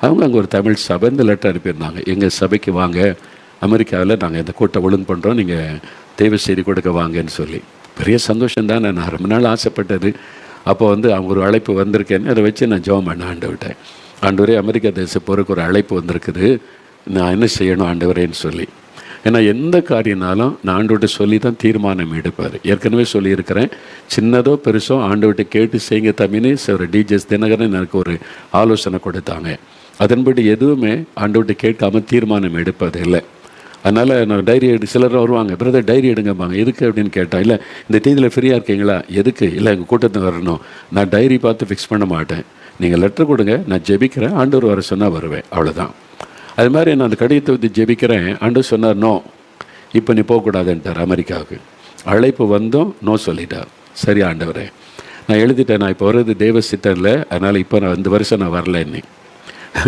அவங்க அங்கே ஒரு தமிழ் சபை இந்த லெட்டர் அனுப்பியிருந்தாங்க, எங்கள் சபைக்கு வாங்க, அமெரிக்காவில் நாங்கள் இந்த கூட்டம் ஒழுங்கு பண்ணுறோம், நீங்கள் தெய்வ செய்தி கொடுக்க வாங்கன்னு சொல்லி. பெரிய சந்தோஷம்தான், நான் ரொம்ப நாள் ஆசைப்பட்டது. அப்போ அவங்க ஒரு அழைப்பு வந்திருக்கேன்னு அதை வச்சு நான் ஜெபம் பண்ண ஆண்டவர்கிட்ட, ஆண்டவரே அமெரிக்கா தேச போருக்கு ஒரு அழைப்பு வந்திருக்குது, நான் என்ன செய்யணும் ஆண்டவரேன்னு சொல்லி. ஏன்னா எந்த காரியனாலும் நான் ஆண்டவர்கிட்ட சொல்லி தான் தீர்மானம் எடுப்பார். ஏற்கனவே சொல்லியிருக்கிறேன், சின்னதோ பெருசோ ஆண்டவர்கிட்ட கேட்டு செய்யுங்க தம்பின்னு ஒரு டிஜிஎஸ் தினகரன் எனக்கு ஒரு ஆலோசனை கொடுத்தாங்க. அதன்படி எதுவுமே ஆண்டவர்கிட்ட கேட்காமல் தீர்மானம் எடுப்பது இல்லை. அதனால் நான் டைரி சிலர் வருவாங்க, பிரதர் டைரி எடுங்கம்பாங்க, எதுக்கு அப்படின்னு கேட்டால், இல்லை இந்த தேதியில் ஃப்ரீயாக இருக்கீங்களா, எதுக்கு, இல்லை எங்கள் கூட்டத்துக்கு வரணும், நான் டைரி பார்த்து ஃபிக்ஸ் பண்ண மாட்டேன், நீங்கள் லெட்டர் கொடுங்க, நான் ஜெபிக்கிறேன், ஆண்டவர் வர சொன்னால் வருவேன், அவ்வளோதான். அது மாதிரி நான் அந்த கடிதத்தை வந்து ஜெபிக்கிறேன். ஆண்டவர் சொன்னார், நோ, இப்போ நீ போகக்கூடாதுன்ட்டார் அமெரிக்காவுக்கு. அழைப்பு வந்தோம், நோ சொல்லிட்டார். சரி ஆண்டவரே, நான் எழுதிட்டேன், நான் இப்போ வர்றது தெய்வ சித்தம் இல்லை, அதனால் இப்போ நான் இந்த வருஷம் நான் வரல. இன்னைக்கு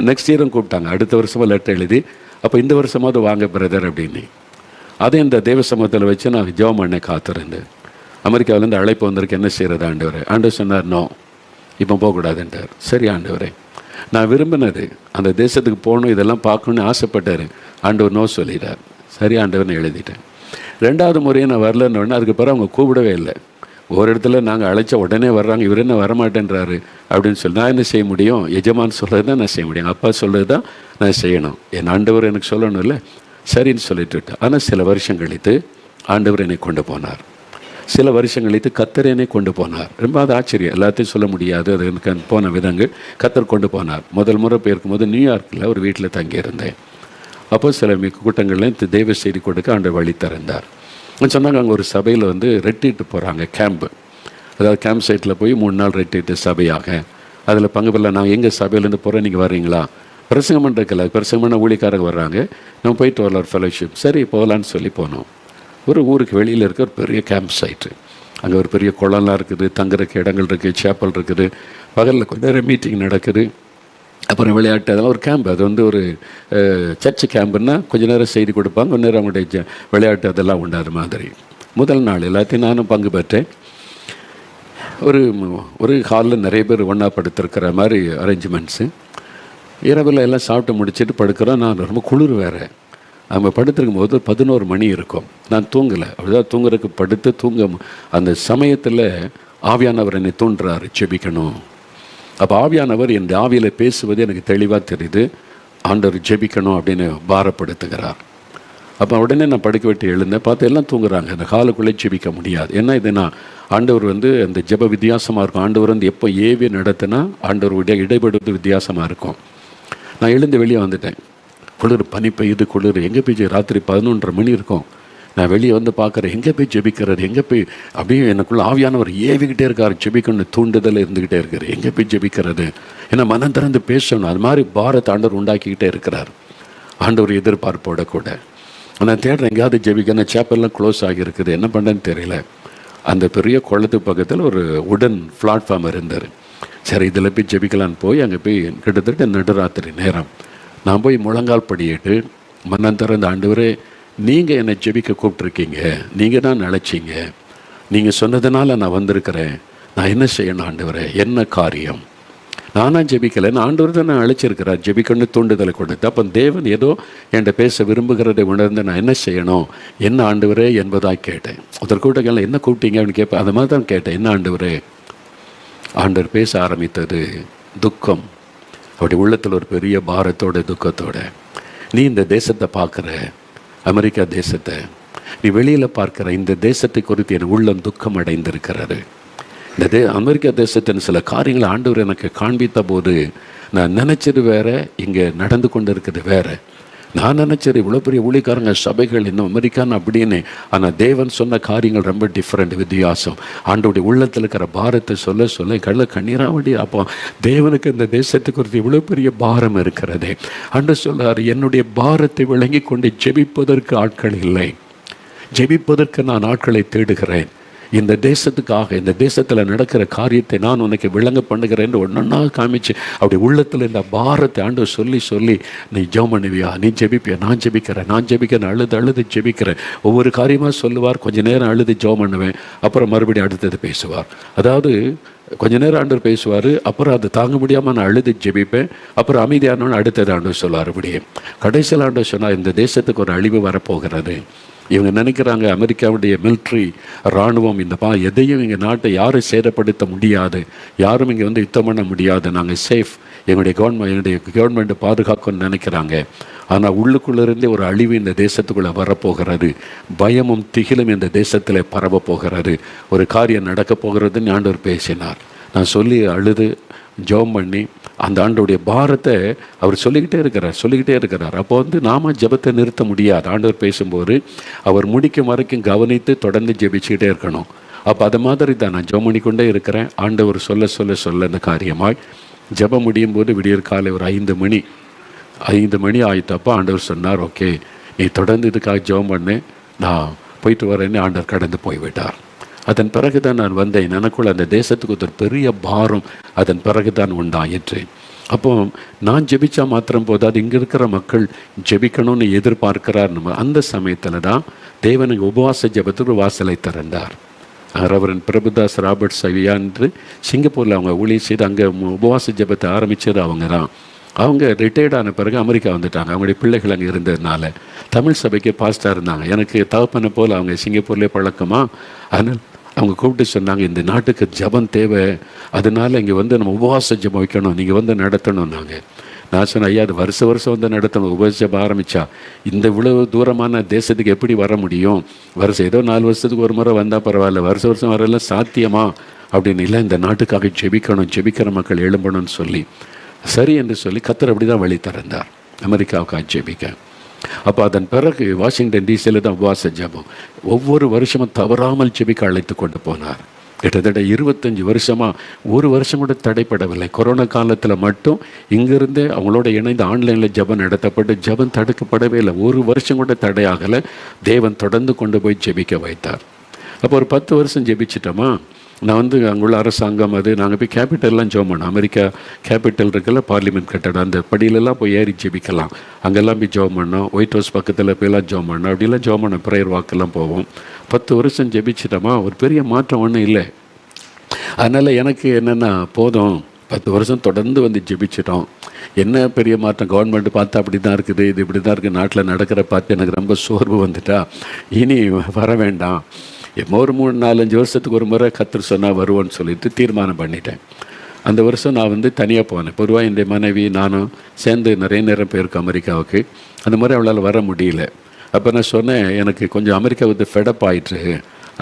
நெக்ஸ்ட் இயரும் கூப்பிட்டாங்க, அடுத்த வருஷமாக லெட்டர் எழுதி, அப்போ இந்த வருஷமாவது வாங்க பிரதர் அப்படின்னு. அதே இந்த தெய்வ சமூகத்தில் வச்சு நான் ஜெபம் பண்ண காத்திருந்தேன். அமெரிக்காவிலேருந்து அழைப்பு வந்திருக்கு, என்ன செய்கிறது ஆண்டவரே? ஆண்டவர் சொன்னார், நோ, இப்போ போகக்கூடாதுன்ட்டார். சரி ஆண்டவரே, நான் விரும்பினது அந்த தேசத்துக்கு போகணும், இதெல்லாம் பார்க்கணுன்னு ஆசைப்பட்டார், ஆண்டவர் நோ சொல்லிட்டார். சரி ஆண்டவர்னு எழுதிட்டேன். 2வது முறையை நான் வரலன்னு உடனே அதுக்கு பிறகு அவங்க கூப்பிடவே இல்லை. ஒரு இடத்துல நாங்கள் அழைச்ச உடனே வர்றாங்க, இவர் என்ன வரமாட்டேன்றாரு அப்படின்னு சொல்லி நான் என்ன செய்ய முடியும்? எஜமான் சொல்கிறது தான் நான் செய்ய முடியும், அப்பா சொல்கிறது தான் நான் செய்யணும், என் ஆண்டவர் எனக்கு சொல்லணும் இல்லை, சரின்னு சொல்லிட்டு விட்டேன். ஆனால் சில வருஷம் கழித்து ஆண்டவர் என்னை கொண்டு போனார். சில வருஷம் கழித்து கத்தர் என்னை கொண்டு போனார். ரொம்ப அது ஆச்சரியம், எல்லாத்தையும் சொல்ல முடியாது, அது எனக்கு போன விதங்கள். கத்தர் கொண்டு போனார். முதல் முறை போயிருக்கும் போது நியூயார்க்கில் ஒரு வீட்டில் தங்கியிருந்தேன். அப்போ சில கூட்டங்கள்லாம் தெய்வ செய்தி கொடுக்க ஆண்டவர் வழி திறந்தார். சொன்னாங்க, அங்கே ஒரு சபையில் வந்து ரெட்டிட்டு போகிறாங்க, கேம்பு, அதாவது கேம்ப் சைட்டில் போய் 3 நாள் ரெட்டிட்டு சபையாக, அதில் பங்கு பெறல. நான் எங்கள் சபையிலேருந்து போகிறேன், நீங்கள் வர்றீங்களா? பிரசங்கம் பண்ணுறதுல பிரசங்கம் பண்ண ஊழியக்காரங்க வர்றாங்க, நம்ம போயிட்டு வரலாம் ஒரு ஃபெலோஷிப். சரி போகலான்னு சொல்லி போனோம். ஒரு ஊருக்கு வெளியில் இருக்க ஒரு பெரிய கேம்ப் சைட்டு, அங்கே ஒரு பெரிய குளம்லாம் இருக்குது, தங்குறதுக்கு இடங்கள் இருக்குது, சேப்பல் இருக்குது, பகலில் கொஞ்சம் நேரம் மீட்டிங் நடக்குது, அப்புறம் விளையாட்டு, அதெல்லாம் ஒரு கேம்ப். அது வந்து ஒரு சர்ச்சு கேம்புன்னா கொஞ்சம் நேரம் செய்தி கொடுப்பாங்க, கொஞ்சம் நேரம் அவங்களுடைய விளையாட்டு அதெல்லாம் உண்டாது மாதிரி. முதல் நாள் எல்லாத்தையும் நானும் பங்கு பெற்றேன். ஒரு ஹாலில் நிறைய பேர் ஒன்றா படுத்திருக்கிற மாதிரி அரேஞ்ச்மெண்ட்ஸு. இரவில் எல்லாம் சாப்பிட்டு முடிச்சுட்டு படுக்கிறோம். நான் ரொம்ப குளிர் வேறு. நம்ம படுத்திருக்கும் போது 11 மணி இருக்கும். நான் தூங்கலை. அப்படிதான் தூங்குறதுக்கு படுத்து அந்த சமயத்தில் ஆவியானவர் என்னை தூண்டுறாரு, ஜெபிக்கணும். அப்போ ஆவியானவர் என் ஆவியில் பேசுவது எனக்கு தெளிவாக தெரியுது, ஆண்டவர் ஜெபிக்கணும் அப்படின்னு பாரப்படுத்துகிறார். அப்போ உடனே நான் படுக்க விட்டு எழுந்தேன். பார்த்து எல்லாம் தூங்குறாங்க. அந்த காலுக்குள்ளே ஜெபிக்க முடியாது. ஏன்னா இது நான் ஆண்டவர் வந்து அந்த ஜெப வித்தியாசமாக இருக்கும். ஆண்டவர் வந்து எப்போ ஏவி நடத்தினா ஆண்டவருடைய இடைபடுவது வித்தியாசமாக இருக்கும். நான் எழுந்து வெளியே வந்துட்டேன். குளிர், பனி பெய்யுது, குளிர். எங்கே போய் ராத்திரி 11:30 மணி இருக்கும். நான் வெளியே வந்து பார்க்குறேன், எங்கே போய் ஜெபிக்கிறது, எங்கே போய் அப்படியே எனக்குள்ள ஆவியானவர் ஏவிக்கிட்டே இருக்கார், ஜெபிக்கணும் தூண்டுதல் இருந்துக்கிட்டே இருக்கார், எங்கே போய் ஜெபிக்கிறது, ஏன்னா மனம் திறந்து பேசணும். அது மாதிரி பாரத் ஆண்டவர் உண்டாக்கிக்கிட்டே இருக்கிறார். ஆண்டவர் எதிர்பார்ப்போட கூட நான் தேடுறேன் எங்கேயாவது ஜெபிக்கணும். சேப்பெல்லாம் க்ளோஸ் ஆகியிருக்குது, என்ன பண்ணுறேன்னு தெரியல. அந்த பெரிய குளத்து பக்கத்தில் ஒரு உடன் பிளாட்ஃபார்ம் இருந்தார். சரி இதில் போய் ஜெபிக்கலான்னு போய் அங்கே போய் கிட்டத்தட்ட நடுராத்திரி நேரம் நான் போய் முழங்கால் படியிட்டு மனம் திறந்த, ஆண்டவரே நீங்கள் என்னை ஜெபிக்க கூப்பிட்ருக்கீங்க, நீங்கள் தான் அழைச்சிங்க, நீங்கள் சொன்னதுனால நான் வந்திருக்கிறேன், நான் என்ன செய்யணும் ஆண்டவரே, என்ன காரியம், நானாக ஜெபிக்கலை, நான் ஆண்டவர் தான் நான் அழைச்சிருக்கிறார், ஜெபிக்கணும்னு தூண்டுதலை கொடுத்து. அப்போ தேவன் ஏதோ என்கிட்ட பேச விரும்புகிறதை உணர்ந்து நான் என்ன செய்யணும், என்ன ஆண்டவரே என்பதாக கேட்டேன். ஒருத்தர் கூட்டங்கள் என்ன கூப்பிட்டீங்க அப்படின்னு கேட்பேன், அது மாதிரி தான் கேட்டேன், என்ன ஆண்டவரே. ஆண்டவர் பேச ஆரம்பித்தது துக்கம். அப்படி உள்ளத்தில் ஒரு பெரிய பாரத்தோட துக்கத்தோட, நீ இந்த தேசத்தை பார்க்குற, அமெரிக்கா தேசத்தை நீ வெளியில் பார்க்குற, இந்த தேசத்தை குறித்து என் உள்ளம் துக்கம் அடைந்திருக்கிறது. இந்த அமெரிக்கா தேசத்தின் சில காரியங்களை ஆண்டவர் எனக்கு காண்பித்த போது நான் நினச்சது வேற, இங்கே நடந்து கொண்டு இருக்கிறது வேற. நான் நினச்சது இவ்வளோ பெரிய ஊழியக்காரங்க சபைகள் இன்னும் அமெரிக்கான்னு அப்படின்னு, ஆனால் தேவன் சொன்ன காரியங்கள் ரொம்ப டிஃப்ரெண்ட், வித்தியாசம். ஆண்டோடைய உள்ளத்தில் இருக்கிற பாரத்தை சொல்ல சொல்ல கடல கண்ணீராவடி. அப்போ தேவனுக்கு இந்த தேசத்தை குறித்து இவ்வளோ பெரிய பாரம் இருக்கிறது. ஆண்டு சொல்றார், என்னுடைய பாரத்தை விளங்கி கொண்டு ஜெபிப்பதற்கு ஆட்கள் இல்லை, ஜெபிப்பதற்கு நான் ஆட்களை தேடுகிறேன். இந்த தேசத்துக்காக, இந்த தேசத்தில் நடக்கிற காரியத்தை நான் உனக்கு விளங்க பண்ணுகிறேன் ஒன்றா காமிச்சு அப்படி உள்ளத்தில் இந்த பாரத்தை ஆண்டவர் சொல்லி சொல்லி, நீ ஜெபம் பண்ணுவியா, நீ ஜெபிப்பியா, நான் ஜெபிக்கிறேன், நான் ஜெபிக்கிறேன், அழுது ஜெபிக்கிறேன். ஒவ்வொரு காரியமாக சொல்லுவார். கொஞ்சம் நேரம் அழுது ஜெபம் பண்ணுவேன், அப்புறம் மறுபடியும் அடுத்தது பேசுவார். அதாவது கொஞ்ச நேரம் ஆண்டவர் பேசுவார், அப்புறம் அது தாங்க முடியாமல் நான் அழுது ஜெபிப்பேன், அப்புறம் அமைதியானோன்னு அடுத்தது ஆண்டவர் சொல்லுவார். அப்படியே கடைசியில் ஆண்டவர் சொன்னால், இந்த தேசத்துக்கு ஒரு அழிவு வரப்போகிறது. இவங்க நினைக்கிறாங்க அமெரிக்காவுடைய மிலிட்ரி இராணுவம் இந்த எதையும் எங்கள் நாட்டை யாரும் சேதப்படுத்த முடியாது, யாரும் இங்கே வந்து யுத்தம் பண்ண முடியாது, நாங்கள் சேஃப், என்னுடைய கவர்மெண்ட்டை பாதுகாக்கணும்னு நினைக்கிறாங்க. ஆனால் உள்ளுக்குள்ளேருந்தே ஒரு அழிவு இந்த தேசத்துக்குள்ளே வரப்போகிறது. பயமும் திகிலும் இந்த தேசத்தில் பரவ போகிறது. ஒரு காரியம் நடக்க போகிறதுன்னு ஆண்டவர் பேசினார். நான் சொல்லி அழுது ஜெபம் பண்ணி அந்த ஆண்டோடைய பாரத்தை அவர் சொல்லிக்கிட்டே இருக்கிறார். அப்போ வந்து நாம ஜெபத்தை நிறுத்த முடியாது. ஆண்டவர் பேசும்போது அவர் முடிக்கும் வரைக்கும் கவனித்து தொடர்ந்து ஜெபிச்சுக்கிட்டே இருக்கணும். அப்போ அது மாதிரி தான் நான் ஜெபம் பண்ணிக்கொண்டே இருக்கிறேன். ஆண்டவர் சொல்ல சொல்ல சொல்ல இந்த காரியமாய் ஜெபம் முடியும் போது விடியற் காலை ஒரு 5 மணி ஆயிட்டப்போ ஆண்டவர் சொன்னார், ஓகே நீ தொடர்ந்து இதுக்காக ஜெபம் பண்ணு, நான் போயிட்டு வரேன்னு ஆண்டவர் கடந்து போய்விட்டார். அதன் பிறகு தான் நான் வந்தேன். எனக்குள்ள அந்த தேசத்துக்கு ஒரு பெரிய பாரம் அதன் பிறகு தான் உண்டாயிற்று. அப்போ நான் ஜெபிச்சா மாத்திரம் போதாது, இங்கே இருக்கிற மக்கள் ஜெபிக்கணும்னு எதிர்பார்க்கிறார். அந்த சமயத்தில் தான் தேவனுக்கு உபவாச ஜெபத்துக்கு வாசலை திறந்தார். ரெவரண்ட் பிரபுதாஸ் ராபர்ட்ஸ் ஐயா என்று சிங்கப்பூரில் அவங்க ஊழியர் செய்து அங்கே உபவாச ஜெபத்தை ஆரம்பித்தது அவங்க தான். அவங்க ரிட்டையர்டான பிறகு அமெரிக்கா வந்துட்டாங்க. அவங்களுடைய பிள்ளைகள் அங்கே இருந்ததுனால தமிழ் சபைக்கு பாஸ்டாக இருந்தாங்க. எனக்கு தகப்பனை போல் அவங்க சிங்கப்பூர்லேயே பழக்கமா. அதனால் அவங்க கூப்பிட்டு சொன்னாங்க, இந்த நாட்டுக்கு ஜபம் தேவை, அதனால் இங்கே வந்து நம்ம உபவாச ஜபம் வைக்கணும், நீங்கள் வந்து நடத்தணும். நான் சொன்னேன், ஐயா அது வருஷம் வந்து நடத்தணும். உபவாச ஜபம் ஆரம்பித்தா இந்த இவ்வளவு தூரமான தேசத்துக்கு எப்படி வர முடியும்? வருஷம் ஏதோ 4 வருஷத்துக்கு ஒரு முறை வந்தால் பரவாயில்ல, வருஷம் வரலாம் சாத்தியமா அப்படின்னு இல்லை. இந்த நாட்டுக்காக ஜெபிக்கணும், ஜெபிக்கிற மக்கள் எழும்பணும்னு சொல்லி சரி என்று சொல்லி கர்த்தர் அப்படி தான் வழி திறந்தார் அமெரிக்காவுக்காக ஜெபிக்க. அப்போ அதன் பிறகு வாஷிங்டன் டிசியில் தான் உபவாச ஜெபம் ஒவ்வொரு வருஷமும் தவறாமல் ஜெபிக்க அழைத்து கொண்டு போனார். கிட்டத்தட்ட 25 வருஷமாக ஒரு வருஷம் கூட தடைப்படவில்லை. கொரோனா காலத்தில் மட்டும் இங்கிருந்தே அவங்களோட இணைந்து ஆன்லைனில் ஜெபம் நடத்தப்பட்டு ஜெபம் தடுக்கப்படவே இல்லை. ஒரு வருஷம் கூட தடையாகலை. தேவன் தொடர்ந்து கொண்டு போய் ஜெபிக்க வைத்தார். அப்போ ஒரு 10 வருஷம் ஜெபிச்சிட்டோமா, நான் வந்து அங்குள்ள அரசாங்கம் அது நாங்கள் போய் கேபிட்டல்லாம் ஜெபம் பண்ணோம். அமெரிக்கா கேபிட்டல் இருக்குல்ல, பார்லிமெண்ட் கட்டடம், அந்த படியிலெல்லாம் போய் ஏறி ஜெபிக்கலாம். அங்கெல்லாம் போய் ஜெபம் பண்ணோம். ஒயிட் ஹவுஸ் பக்கத்தில் போயெல்லாம் ஜெபம் பண்ணோம். அப்படிலாம் ஜெபம் பண்ணோம். ப்ரேயர் வாக்கெல்லாம் போவோம். 10 வருஷம் ஜெபிச்சிட்டோமா, ஒரு பெரிய மாற்றம் ஒன்றும் இல்லை. அதனால் எனக்கு என்னென்னா போதும், 10 வருஷம் தொடர்ந்து வந்து ஜெபிச்சிட்டோம், என்ன பெரிய மாற்றம், கவர்மெண்ட் பார்த்தா அப்படி தான் இருக்குது, இது இப்படி தான் இருக்குது, நாட்டில் நடக்கிற பார்த்து எனக்கு ரொம்ப சோர்வு வந்துட்டா, இனி வர வேண்டாம். ஒரு 3-4-5 வருஷத்துக்கு ஒரு முறை கர்த்தர் சொன்னால் வருவோன்னு சொல்லிட்டு தீர்மானம் பண்ணிட்டேன். அந்த வருஷம் நான் வந்து தனியாக போனேன். பொதுவாக என்னுடைய மனைவி நானும் சேர்ந்து நிறைய நேரம் போயிருக்கோம் அமெரிக்காவுக்கு. அந்த மாதிரி அவளால் வர முடியல. அப்போ நான் சொன்னேன், எனக்கு கொஞ்சம் அமெரிக்காவுக்கு ஃபெடப் ஆகிட்டு,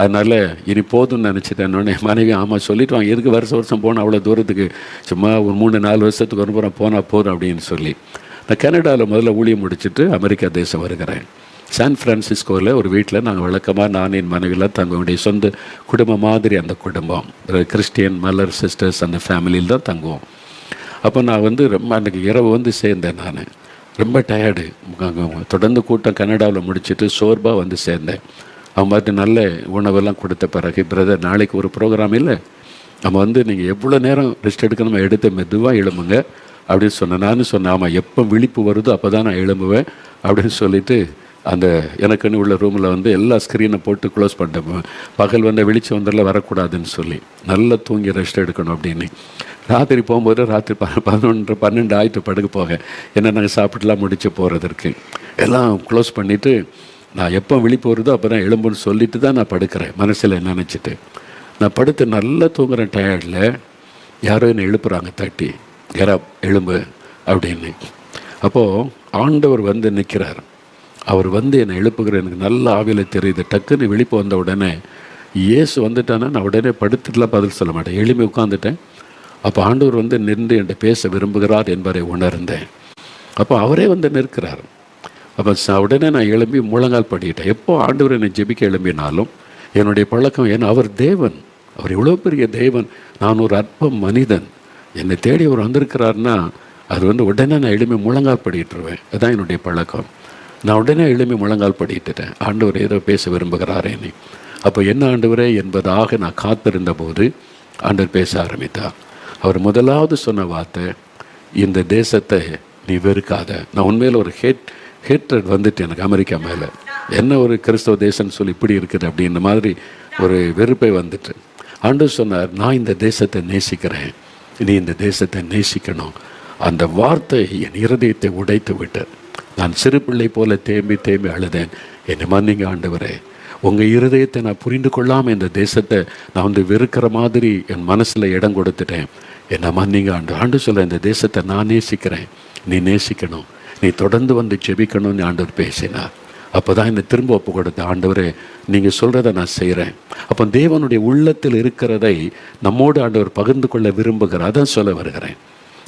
அதனால் இனி போதும்னு நினச்சிட்டேன். என் மனைவி ஆமாம் சொல்லிட்டு வாங்க, எதுக்கு வருஷம் போனால் அவ்வளோ தூரத்துக்கு, சும்மா ஒரு 3-4 வருஷத்துக்கு ஒரு முறை போனால் போதும் அப்படின்னு சொல்லி நான் கனடாவில் முதல்ல ஊழியம் முடிச்சுட்டு அமெரிக்கா தேசம் வருகிறேன். சான் ஃப்ரான்சிஸ்கோவில் ஒரு வீட்டில் நாங்கள் வழக்கமாக நான் என் மனைவிலாம் தங்குவோடைய சொந்த குடும்பம் மாதிரி அந்த குடும்பம் கிறிஸ்டியன் மலர் சிஸ்டர்ஸ் அந்த ஃபேமிலியில் தான் தங்குவோம். அப்போ நான் வந்து ரொம்ப அன்றைக்கி இரவு வந்து சேர்ந்தேன். நான் ரொம்ப டயர்டு, தொடர்ந்து கூட்டம் கனடாவில் முடிச்சுட்டு சோர்பாக வந்து சேர்ந்தேன். அவன் பார்த்து நல்ல உணவெல்லாம் கொடுத்த பிறகு, பிரதர் நாளைக்கு ஒரு ப்ரோக்ராம் இல்லை, நம்ம வந்து நீங்கள் எவ்வளோ நேரம் ரெஸ்ட் எடுக்கணுமோ எடுத்து மெதுவாக எழும்புங்க அப்படின்னு சொன்னேன். நானும் சொன்னேன், ஆமாம் எப்போ விழிப்பு வருதோ அப்போ தான் நான் எழும்புவேன் அப்படின்னு சொல்லிவிட்டு அந்த எனக்குன்னு உள்ள ரூமில் வந்து எல்லா ஸ்க்ரீனை போட்டு க்ளோஸ் பண்ணிட்டேன். பகல் வந்த வெளிச்சம் வந்தரில் வரக்கூடாதுன்னு சொல்லி நல்லா தூங்கி ரெஸ்ட் எடுக்கணும் அப்படின்னு. ராத்திரி போகும்போது ராத்திரி 11 ஆகிட்டு படுக்க போக, ஏன்னா நாங்கள் சாப்பிட்டுலாம் முடிச்சு போகிறதற்கு எல்லாம் க்ளோஸ் பண்ணிவிட்டு நான் எப்போ விழிப்பு வருதோ அப்போ தான் எழும்புன்னு சொல்லிட்டு தான் நான் படுக்கிறேன். மனசில் நினச்சிட்டு நான் படுத்து நல்லா தூங்குறேன். டயர்டில் யாரோ என்னை எழுப்புறாங்க, தட்டி யாரா எழும்பு அப்படின்னு. அப்போது ஆண்டவர் வந்து நிற்கிறார். அவர் வந்து என்னை எழுப்புகிற எனக்கு நல்ல ஆவியில் தெரியுது. டக்குன்னு விழிப்பு வந்த உடனே இயேசு வந்துட்டானா நான் உடனே படுத்துட்டுலாம் பதில் சொல்ல மாட்டேன், எழுப்பி உட்காந்துட்டேன். அப்போ ஆண்டவர் வந்து நின்று என்கிட்ட பேச விரும்புகிறார் என்பதை உணர்ந்தேன். அப்போ அவரே வந்து நிற்கிறார். அப்போ உடனே நான் எழும்பி முழங்கால் படிக்கிட்டேன். எப்போ ஆண்டவர் என்னை ஜெபிக்க எழும்பினாலும் என்னுடைய பழக்கம், ஏன்னா அவர் தேவன், அவர் எவ்வளோ பெரிய தேவன், நான் ஒரு அற்ப மனிதன், என்னை தேடி அவர் வந்திருக்கிறாருன்னா அது வந்து உடனே நான் எழுப்பி முழங்கால் படிக்கிட்டுருவேன். அதுதான் என்னுடைய பழக்கம். நான் உடனே எழுப்பி முழங்கால் படிக்கிட்டுட்டேன். ஆண்டவர் ஏதோ பேச விரும்புகிறாரே நீ. அப்போ என்ன ஆண்டவரே என்பதாக நான் காத்திருந்த போது ஆண்டவர் பேச ஆரம்பித்தார். அவர் முதலாவது சொன்ன வார்த்தை, இந்த தேசத்தை நீ வெறுக்காத. நான் உண்மையில் ஒரு ஹேட்ரட் வந்துட்டு எனக்கு அமெரிக்கா மேலே, என்ன ஒரு கிறிஸ்தவ தேசம்னு சொல்லி இப்படி இருக்குது அப்படின்ற மாதிரி ஒரு வெறுப்பை வந்துட்டு. ஆண்டவர் சொன்னார், நான் இந்த தேசத்தை நேசிக்கிறேன், நீ இந்த தேசத்தை நேசிக்கணும். அந்த வார்த்தை என் இருதயத்தை உடைத்து விட்டு நான் சிறு பிள்ளை போல தேம்பி தேம்பி அழுதேன். என்னை மன்னிங்க ஆண்டவரே, உங்கள் இருதயத்தை நான் புரிந்து கொள்ளாமல் இந்த தேசத்தை நான் வந்து வெறுக்கிற மாதிரி என் மனசில் இடம் கொடுத்துட்டேன். என்னை மன்னிங்க ஆண்டு சொல்ல, இந்த தேசத்தை நான் நேசிக்கிறேன், நீ நேசிக்கணும், நீ தொடர்ந்து வந்து ஜெபிக்கணும்னு ஆண்டவர் பேசினார். அப்போ தான் என்னை திரும்ப ஒப்பு கொடுத்த, ஆண்டவரே நீங்கள் சொல்கிறத நான் செய்கிறேன். அப்போ தேவனுடைய உள்ளத்தில் இருக்கிறதை நம்மோடு ஆண்டவர் பகிர்ந்து கொள்ள விரும்புகிறார். அதான் சொல்ல வருகிறேன்.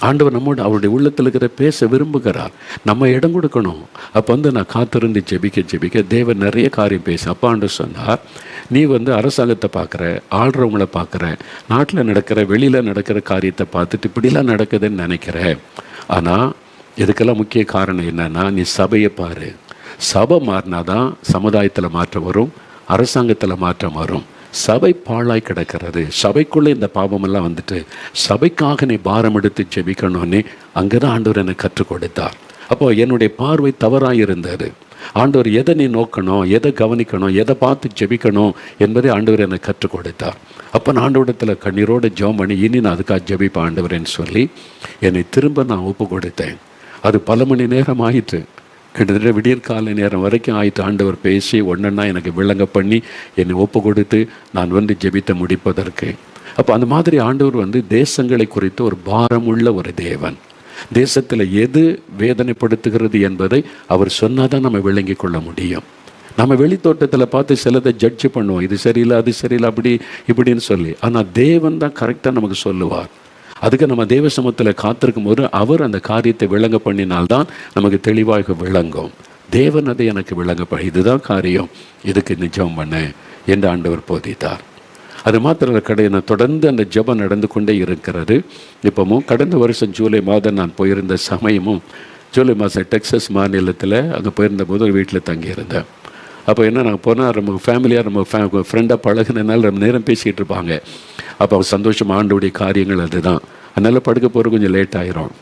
ஆண்டவர் நம்மோடு அவருடைய உள்ளத்தில் இருக்கிற பேச விரும்புகிறார், நம்ம இடம் கொடுக்கணும். அப்போ வந்து நான் காத்திருந்து ஜெபிக்க தேவன் நிறைய காரியம் பேச. அப்போ ஆண்டவர் சொன்னார், நீ வந்து அரசாங்கத்தை பார்க்குற, ஆள்றவங்கள பார்க்குற, நாட்டில் நடக்கிற வெளியில் நடக்கிற காரியத்தை பார்த்துட்டு இப்படிலாம் நடக்குதுன்னு நினைக்கிற. ஆனால் இதுக்கெல்லாம் முக்கிய காரணம் என்னன்னா, நீ சபையை பாரு. சபை மாறினா தான் சமுதாயத்தில் மாற்றம் வரும், அரசாங்கத்தில் மாற்றம் வரும். சபை பாழாய் கிடக்கிறது. சபைக்குள்ளே இந்த பாவமெல்லாம் வந்துட்டு சபைக்காக நீ பாரம் எடுத்து ஜெபிக்கணும்னு அங்கே தான் ஆண்டவர் எனக்கு கற்றுக் கொடுத்தார். அப்போ என்னுடைய பார்வை தவறாக இருந்தது. ஆண்டவர் எதை நீ நோக்கணும், எதை கவனிக்கணும், எதை பார்த்து ஜெபிக்கணும் என்பதை ஆண்டவர் எனக்கு கற்றுக் கொடுத்தார். அப்போ நான் ஆண்டவரிடத்தில் கண்ணீரோடு ஜெபம் பண்ணி, இனி நான் அதுக்காக ஜெபிப்பேன் ஆண்டவரேன்னு சொல்லி என்னை திரும்ப நான் ஒப்பு கொடுத்தேன். அது பல மணி நேரம் ஆயிற்று, கிட்டத்தட்ட விடியற்கால நேரம் வரைக்கும் ஆயிட்டு. ஆண்டவர் பேசி ஒன்றா எனக்கு விளங்க பண்ணி என்னை ஒப்பு கொடுத்து நான் வந்து ஜெபித்த முடிப்பதற்கு. அப்போ அந்த மாதிரி ஆண்டவர் வந்து தேசங்களை குறித்து ஒரு பாரமுள்ள ஒரு தேவன். தேசத்தில் எது வேதனைப்படுத்துகிறது என்பதை அவர் சொன்னால் தான் நம்ம விளங்கி கொள்ள முடியும். நம்ம வெளித்தோட்டத்தில் பார்த்து சிலதை ஜட்ஜ் பண்ணுவோம், இது சரியில்லை அது சரியில்லை அப்படி இப்படின்னு சொல்லி. ஆனால் தேவன் தான் கரெக்டாக நமக்கு சொல்லுவார். அதுக்கு நம்ம தேவ சமூகத்தில் காத்திருக்கும் போது அவர் அந்த காரியத்தை விளங்க பண்ணினால்தான் நமக்கு தெளிவாக விளங்கும். தேவன் அதை எனக்கு விளங்க இதுதான் காரியம், இதுக்கு நிஜம் பண்ண என்று ஆண்டவர் போதித்தார். அது மாத்திரம் கிடையாது, தொடர்ந்து அந்த ஜெபம் நடந்து கொண்டே இருக்கிறது. இப்போவும் கடந்த வருஷம் ஜூலை மாதம் நான் போயிருந்த சமயமும், ஜூலை மாதம் டெக்ஸஸ் மாநிலத்தில் அங்கே போயிருந்த போது ஒரு வீட்டில் தங்கியிருந்தேன். அப்போ என்ன, நாங்கள் போனால் நம்ம ஃபேமிலியாக நம்ம ஃப்ரெண்டாக பழகினால ரொம்ப நேரம் பேசிக்கிட்டு இருப்பாங்க. அப்போ அவங்க சந்தோஷம் ஆண்டோடைய காரியங்கள் அதுதான். அதனால் படுக்க போகிற கொஞ்சம் லேட் ஆகிரும்.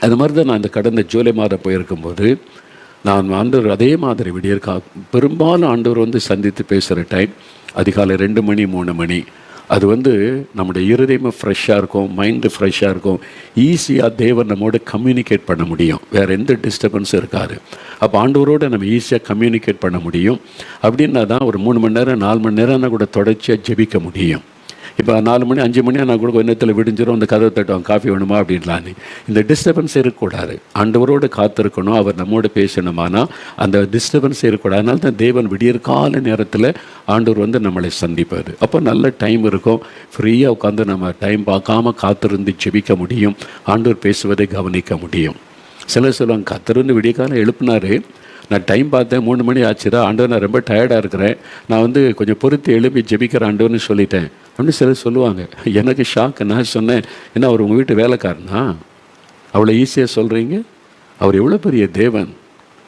அது மாதிரி தான் நான் இந்த கடந்த ஜூலை மாதம் போயிருக்கும்போது நான் ஆண்டவர் அதே மாதிரி பெரும்பாலும் ஆண்டவர் வந்து சந்தித்து பேசுகிற டைம் அதிகாலை 2 மணி 3 மணி. அது வந்து நம்முடைய இருதயமும் ஃப்ரெஷ்ஷாக இருக்கும், மைண்டு ஃப்ரெஷ்ஷாக இருக்கும், ஈஸியாக தேவன் நம்மோட கம்யூனிகேட் பண்ண முடியும், வேறு எந்த டிஸ்டர்பன்ஸும் இருக்காது. அப்போ ஆண்டவரோடு நம்ம ஈஸியாக கம்யூனிகேட் பண்ண முடியும். அப்படின்னா தான் ஒரு 3 மணி நேரம் 4 மணி நேரம்னா கூட தொடர்ச்சியாக ஜெபிக்க முடியும். இப்போ 4 மணி 5 மணியாக நான் கூட நேரத்தில் விடிஞ்சிடும், அந்த கதவை தட்டுவாங்க, காஃபி வேணுமா அப்படின்லான்னு. இந்த டிஸ்டர்பன்ஸ் இருக்கக்கூடாது. ஆண்டவரோடு காத்திருக்கணும், அவர் நம்மோடு பேசணுமானா அந்த டிஸ்டர்பன்ஸ் இருக்கக்கூடாது. அதனால தான் தேவன் விடியற்கால நேரத்தில் ஆண்டவர் வந்து நம்மளை சந்திப்பார். அப்போ நல்ல டைம் இருக்கும், ஃப்ரீயாக உட்காந்து நம்ம டைம் பார்க்காம காத்திருந்து ஜெபிக்க முடியும், ஆண்டவர் பேசுவதை கவனிக்க முடியும். சிலர் சொல்லுவாங்க, கத்திருந்து விடிய காலம் எழுப்பினார், நான் டைம் பார்த்தேன், 3 மணி ஆச்சுதா, ஆண்டவர் நான் ரொம்ப டயர்டாக இருக்கிறேன், நான் வந்து கொஞ்சம் பொறுத்து எழுப்பி ஜெபிக்கிற ஆண்டவர்னு சொல்லிட்டேன் அப்படின்னு சிலர் சொல்லுவாங்க. எனக்கு ஷாக்கு. நான் சொன்னேன், என்ன அவர் உங்கள் வீட்டு வேலைக்காரனா? அவ்வளோ ஈஸியாக சொல்கிறீங்க? அவர் எவ்வளோ பெரிய தேவன்.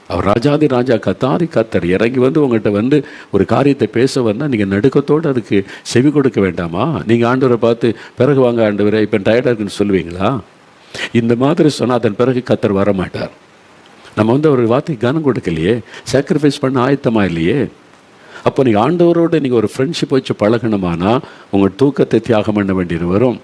அவர் ராஜாதி ராஜா, கத்தாதி கத்தர் இறங்கி வந்து உங்கள்கிட்ட வந்து ஒரு காரியத்தை பேச வந்தால் நீங்கள் நடுக்கத்தோடு அதுக்கு செவி கொடுக்க வேண்டாமா? நீங்கள் ஆண்டவரை பார்த்து பிறகு வாங்க ஆண்டவரை இப்போ டயர்டாக இருக்குன்னு சொல்லுவீங்களா? இந்த மாதிரி சொன்னால் அதன் பிறகு கத்தர் வரமாட்டார். நம்ம வந்து ஒரு வார்த்தைக்கு கனம் கொடுக்கலையே, சாக்ரிஃபைஸ் பண்ண ஆயத்தமாக இல்லையே. அப்போ நீங்கள் ஆண்டவரோடு நீங்கள் ஒரு ஃப்ரெண்ட்ஷிப் வச்சு பழகணுமானா உங்கள் தூக்கத்தை தியாகம் பண்ண வேண்டியது வரும்,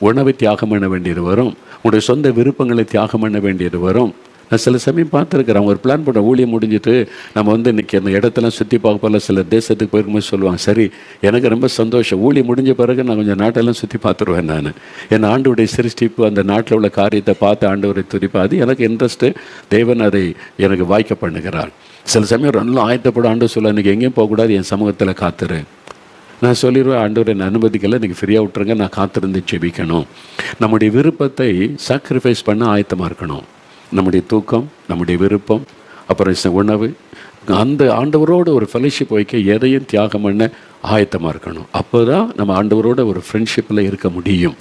உணவை தியாகம் பண்ண வேண்டியது வரும், உங்களுடைய சொந்த விருப்பங்களை தியாகம் பண்ண வேண்டியது வரும். நான் சில சமயம் பார்த்துருக்குறேன், அவங்க ஒரு பிளான் பண்ண ஊழியம் முடிஞ்சிட்டு நம்ம வந்து இன்றைக்கி அந்த இடத்தெல்லாம் சுற்றி பார்க்க போல சில தேசத்துக்கு போயிருக்கும்போது சொல்லுவாங்க, சரி எனக்கு ரொம்ப சந்தோஷம், ஊழியம் முடிஞ்ச பிறகு நான் கொஞ்சம் நாட்டெல்லாம் சுற்றி பார்த்துருவேன். நான் என் ஆண்டவருடைய சிருஷ்டிப்பு, அந்த நாட்டில் உள்ள காரியத்தை பார்த்து ஆண்டவரை துதிப்பேன். அது எனக்கு இன்ட்ரெஸ்ட்டு. தேவன் அதை எனக்கு வாய்க்க பண்ணுகிறார். சில சமயம் நல்லா ஆயத்தப்படும். ஆண்டவர் சொல்ல, இன்றைக்கி எங்கேயும் போகக்கூடாது, என் சமூகத்தில் காத்துரு. நான் சொல்லிடுவேன், ஆண்டவர் என்னை அனுமதிக்கலை, இன்றைக்கி ஃப்ரீயாக விட்டுருங்க, நான் காத்திருந்து ஜெபிக்கணும். நம்முடைய விருப்பத்தை சாக்ரிஃபைஸ் பண்ண ஆயத்தமாக இருக்கணும். நம்முடைய தூக்கம், நம்முடைய விருப்பம், அப்புறம் உணவு, அந்த ஆண்டவரோடு ஒரு ஃபெலோஷிப் வைக்க எதையும் தியாகம் பண்ண ஆயத்தமாக இருக்கணும். அப்போ தான் நம்ம ஆண்டவரோட ஒரு ஃப்ரெண்ட்ஷிப்பில் இருக்க முடியும்.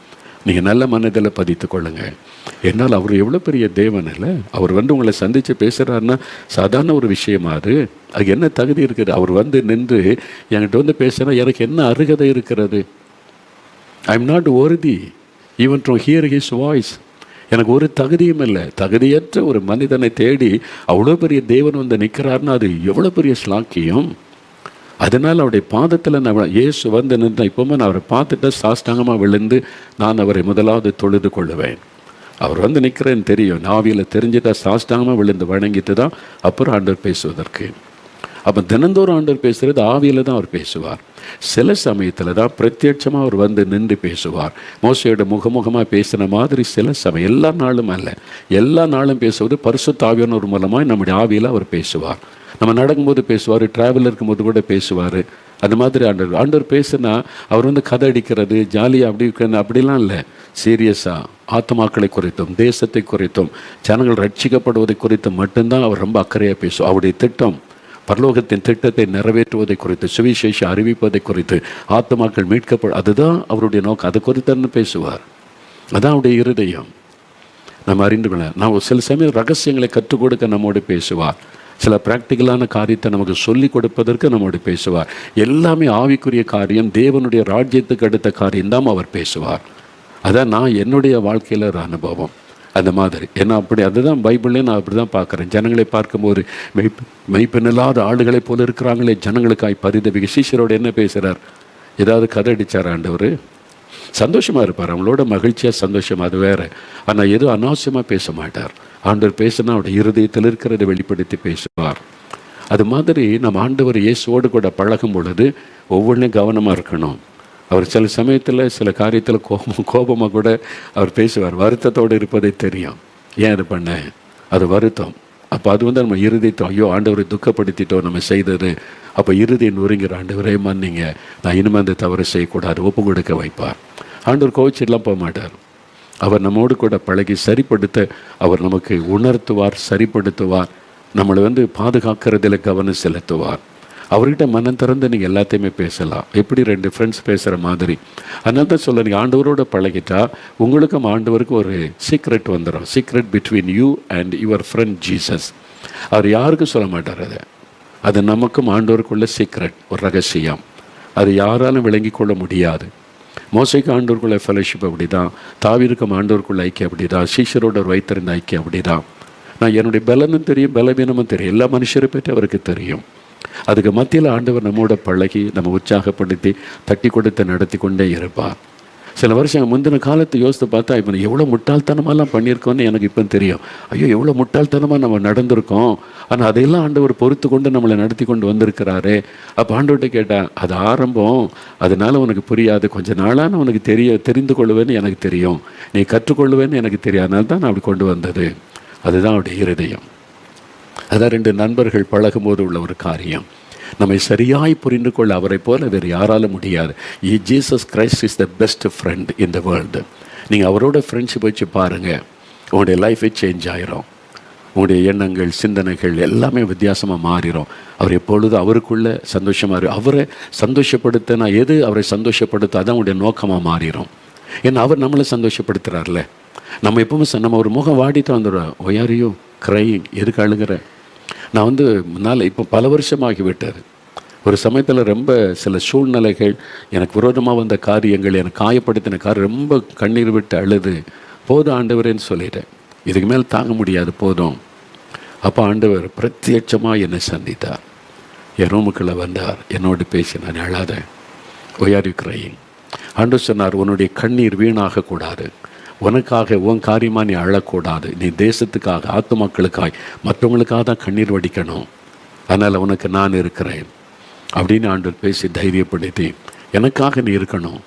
நீங்கள் நல்ல மனதில் பதித்து கொள்ளுங்கள். என்னால் அவர் எவ்வளோ பெரிய தேவன் இல்லை. அவர் வந்து உங்களை சந்தித்து பேசுகிறாருன்னா சாதாரண ஒரு விஷயமா? அது என்ன தகுதி இருக்குது? அவர் வந்து நின்று என்கிட்ட வந்து பேசுனா எனக்கு என்ன அருகதை இருக்கிறது? I am not worthy even to hear his voice. எனக்கு ஒரு தகுதியும் இல்லை. தகுதியற்ற ஒரு மனிதனை தேடி அவ்வளோ பெரிய தேவன் வந்து நிற்கிறாருன்னா அது எவ்வளோ பெரிய ஸ்லாக்கியம். அதனால் அவருடைய பாதத்தில் நான் இயேசு வந்து நின்று இப்போவுமே நான் அவரை பார்த்துட்டு சாஷ்டாங்கமாக விழுந்து நான் அவரை முதலாவது தொழுது கொள்ளுவேன். அவர் வந்து நிற்கிறேன்னு தெரியும், நாவியில் தெரிஞ்சுட்டா சாஷ்டாங்கமாக விழுந்து வணங்கிட்டு தான் அப்புறம் ஆண்டவர் பேசுவதற்கு. அப்போ தினந்தோறும் ஆண்டவர் பேசுகிறது ஆவியில் தான் அவர் பேசுவார். சில சமயத்தில் தான் பிரத்யட்சமாக அவர் வந்து நின்று பேசுவார். மோசையோட முகமுகமாக பேசின மாதிரி சில சமயம், எல்லா நாளும் அல்ல, எல்லா நாளும் பேசுவது பரிசுத்த ஆவியானவர் மூலமாக நம்முடைய ஆவியில் அவர் பேசுவார். நம்ம நடக்கும்போது பேசுவார், ட்ராவலில் இருக்கும்போது கூட பேசுவார். அந்த மாதிரி ஆண்டவர் பேசுனா அவர் வந்து கதை அடிக்கிறது ஜாலியாக அப்படி அப்படிலாம் இல்லை. சீரியஸாக ஆத்மாக்களை குறித்தும் தேசத்தை குறித்தும் ஜனங்கள் ரட்சிக்கப்படுவதை குறித்தும் மட்டும்தான் அவர் ரொம்ப அக்கறையாக பேசுவார். அவருடைய திட்டம், பரலோகத்தின் திட்டத்தை நிறைவேற்றுவதை குறித்து, சுவிசேஷ அறிவிப்பதை குறித்து, ஆத்மாக்கள் மீட்கப்படும், அதுதான் அவருடைய நோக்கம். அதை குறித்து பேசுவார். அதான் அவருடைய இருதயம். நம்ம அறிந்து கொள்ள நான் சில சமயம் ரகசியங்களை கற்றுக் கொடுக்க நம்மோடு பேசுவார். சில ப்ராக்டிக்கலான காரியத்தை நமக்கு சொல்லிக் கொடுப்பதற்கு நம்மோடு பேசுவார். எல்லாமே ஆவிக்குரிய காரியம், தேவனுடைய ராஜ்யத்துக்கு அடுத்த காரியம்தான் அவர் பேசுவார். அதான் நான் என்னுடைய வாழ்க்கையில் ஒரு அனுபவம் அந்த மாதிரி. ஏன்னா அப்படி அதுதான் பைபிள்லேயே நான் அப்படி தான் பார்க்குறேன். ஜனங்களை பார்க்கும்போது மெய்ப்பெண்ணில்லாத ஆளுகளை போல இருக்கிறாங்களே, ஜனங்களுக்காய் பரிதவிக்க. சீஷரோடு என்ன பேசுகிறார்? ஏதாவது கதை அடித்தார் ஆண்டவர்? சந்தோஷமாக இருப்பார், அவங்களோட மகிழ்ச்சியாக சந்தோஷமாக, அது வேறு. ஆனால் எதுவும் அனாவசியமாக பேச மாட்டார். ஆண்டவர் பேசினா அவருடைய இருதயத்தில் இருக்கிறதை வெளிப்படுத்தி பேசுவார். அது மாதிரி நம்ம ஆண்டவர் இயேசுவோடு கூட பழகும் பொழுது ஒவ்வொன்றும் கவனமாக இருக்கணும். அவர் சில சமயத்தில் சில காரியத்தில் கோபமாக கூட அவர் பேசுவார். வருத்தத்தோடு இருப்பதை தெரியும். ஏன் அது பண்ண? அது வருத்தம். அப்போ அது வந்து நம்ம இருதயத்தை, ஐயோ ஆண்டவரை துக்கப்படுத்திட்டோம் நம்ம செய்தது. அப்போ இருதயம் நொறுங்கிற, ஆண்டவரே மன்னிங்க, நான் இனிமேல் அந்த தவறு செய்யக்கூடாது, ஒப்பு கொடுக்க வைப்பார். ஆண்டவர் கோவிச்செல்லாம் போக மாட்டார். அவர் நம்மோடு கூட பழகி சரிப்படுத்த அவர் நமக்கு உணர்த்துவார், சரிப்படுத்துவார், நம்மளை வந்து பாதுகாக்கிறதில் கவனம் செலுத்துவார். அவர்கிட்ட மனம் திறந்து நீங்கள் எல்லாத்தையுமே பேசலாம். எப்படி 2 ஃப்ரெண்ட்ஸ் பேசுகிற மாதிரி. அதனால தான் சொல்ல, நீங்கள் ஆண்டவரோடு பழகிட்டா உங்களுக்கும் ஆண்டவருக்கும் ஒரு சீக்ரெட் வந்துடும். Secret between you and your friend Jesus. அவர் யாருக்கும் சொல்ல மாட்டார். அது நமக்கும் ஆண்டவருக்குள்ள சீக்ரெட், ஒரு ரகசியம். அது யாராலும் விளங்கி கொள்ள முடியாது. மோசைக்கு ஆண்டவருக்குள்ள ஃபெலோஷிப் அப்படி தான், தாவீதுக்கும் ஆண்டவருக்குள்ள ஐக்கியம் அப்படி தான், சீஷரோட ஒரு வைத்திருந்த ஐக்கியம் அப்படி தான். நான் என்னுடைய பலனும் தெரியும், பலவீனமும் தெரியும், எல்லா மனுஷரை பற்றி அவருக்கு தெரியும். அதுக்கு மத்தியில் ஆண்டவர் நம்மோட பழகி நம்ம உற்சாகப்படுத்தி தட்டி கொடுத்து நடத்தி கொண்டே இருப்பார். சில வருஷம் முந்தின காலத்தை யோசித்து பார்த்தா இப்போ எவ்வளோ முட்டாள்தனமாலாம் பண்ணியிருக்கோன்னு எனக்கு இப்போ தெரியும். ஐயோ எவ்வளோ முட்டாள்தனமாக நம்ம நடந்திருக்கோம். ஆனால் அதையெல்லாம் ஆண்டவர் பொறுத்து கொண்டு நம்மளை நடத்தி கொண்டு வந்திருக்கிறாரு. அப்போ ஆண்டவர்கிட்ட கேட்டேன், அது ஆரம்பம், அதனால் உனக்கு புரியாது, கொஞ்சம் நாளான உனக்கு தெரிந்து கொள்ளுவேன்னு எனக்கு தெரியும், நீ கற்றுக்கொள்ளுவேன்னு எனக்கு தெரியும், அதனால தான் நான் அப்படி கொண்டு வந்தது. அதுதான் அவருடைய இருதயம். அதான் 2 நண்பர்கள் பழகும்போது உள்ள ஒரு காரியம். நம்மை சரியாய் புரிந்து கொள்ள அவரை போல வேறு யாராலும் முடியாது. Jesus Christ is the best friend in the world. நீங்கள் அவரோட ஃப்ரெண்ட்ஷிப் வச்சு பாருங்கள், உங்களுடைய லைஃபே சேஞ்ச் ஆகிரும். உங்களுடைய எண்ணங்கள், சிந்தனைகள் எல்லாமே வித்தியாசமாக மாறிடும். அவர் எப்பொழுதும் அவருக்குள்ளே சந்தோஷமாக அவரை சந்தோஷப்படுத்த நான் எது அவரை சந்தோஷப்படுத்த அதான் அவருடைய நோக்கமாக மாறிடும். ஏன்னா அவர் நம்மளை சந்தோஷப்படுத்துகிறார்ல. நம்ம எப்பவுமே நம்ம ஒரு முகம் வாடிட்டு வந்துடுறோம். ஒயாரியோ க்ரைங், எதுக்கு அழுகிற? நான் முன்னால் இப்போ பல வருஷமாகி விட்டார். ஒரு சமயத்தில் ரொம்ப சில சூழ்நிலைகள், எனக்கு விரோதமாக வந்த காரியங்கள், எனக்கு காயப்படுத்தின காரியம், ரொம்ப கண்ணீர் விட்டு அழுது போதும் ஆண்டவரேன்னு சொல்லிட்டேன். இதுக்கு மேலே தாங்க முடியாது, போதும். அப்போ ஆண்டவர் பிரத்யட்சமாக என்னை சந்தித்தார். என் ரூமுக்குள்ளே வந்தார், என்னோடு பேசினார். அழாத, ஒயாரி க்ரைங். ஆண்டவர் சொன்னார், உன்னுடைய கண்ணீர் வீணாகக்கூடாது. உனக்காக உன் காரியமாக நீ அழக்கூடாது. நீ தேசத்துக்காக, ஆத்துமாக்களுக்காக, மற்றவங்களுக்காக தான் கண்ணீர் வடிக்கணும். அதனால் உனக்கு நான் இருக்கிறேன் அப்படின்னு ஆண்டவர் பேசி தைரியப்படுத்தி, எனக்காக நீ இருக்கணும்.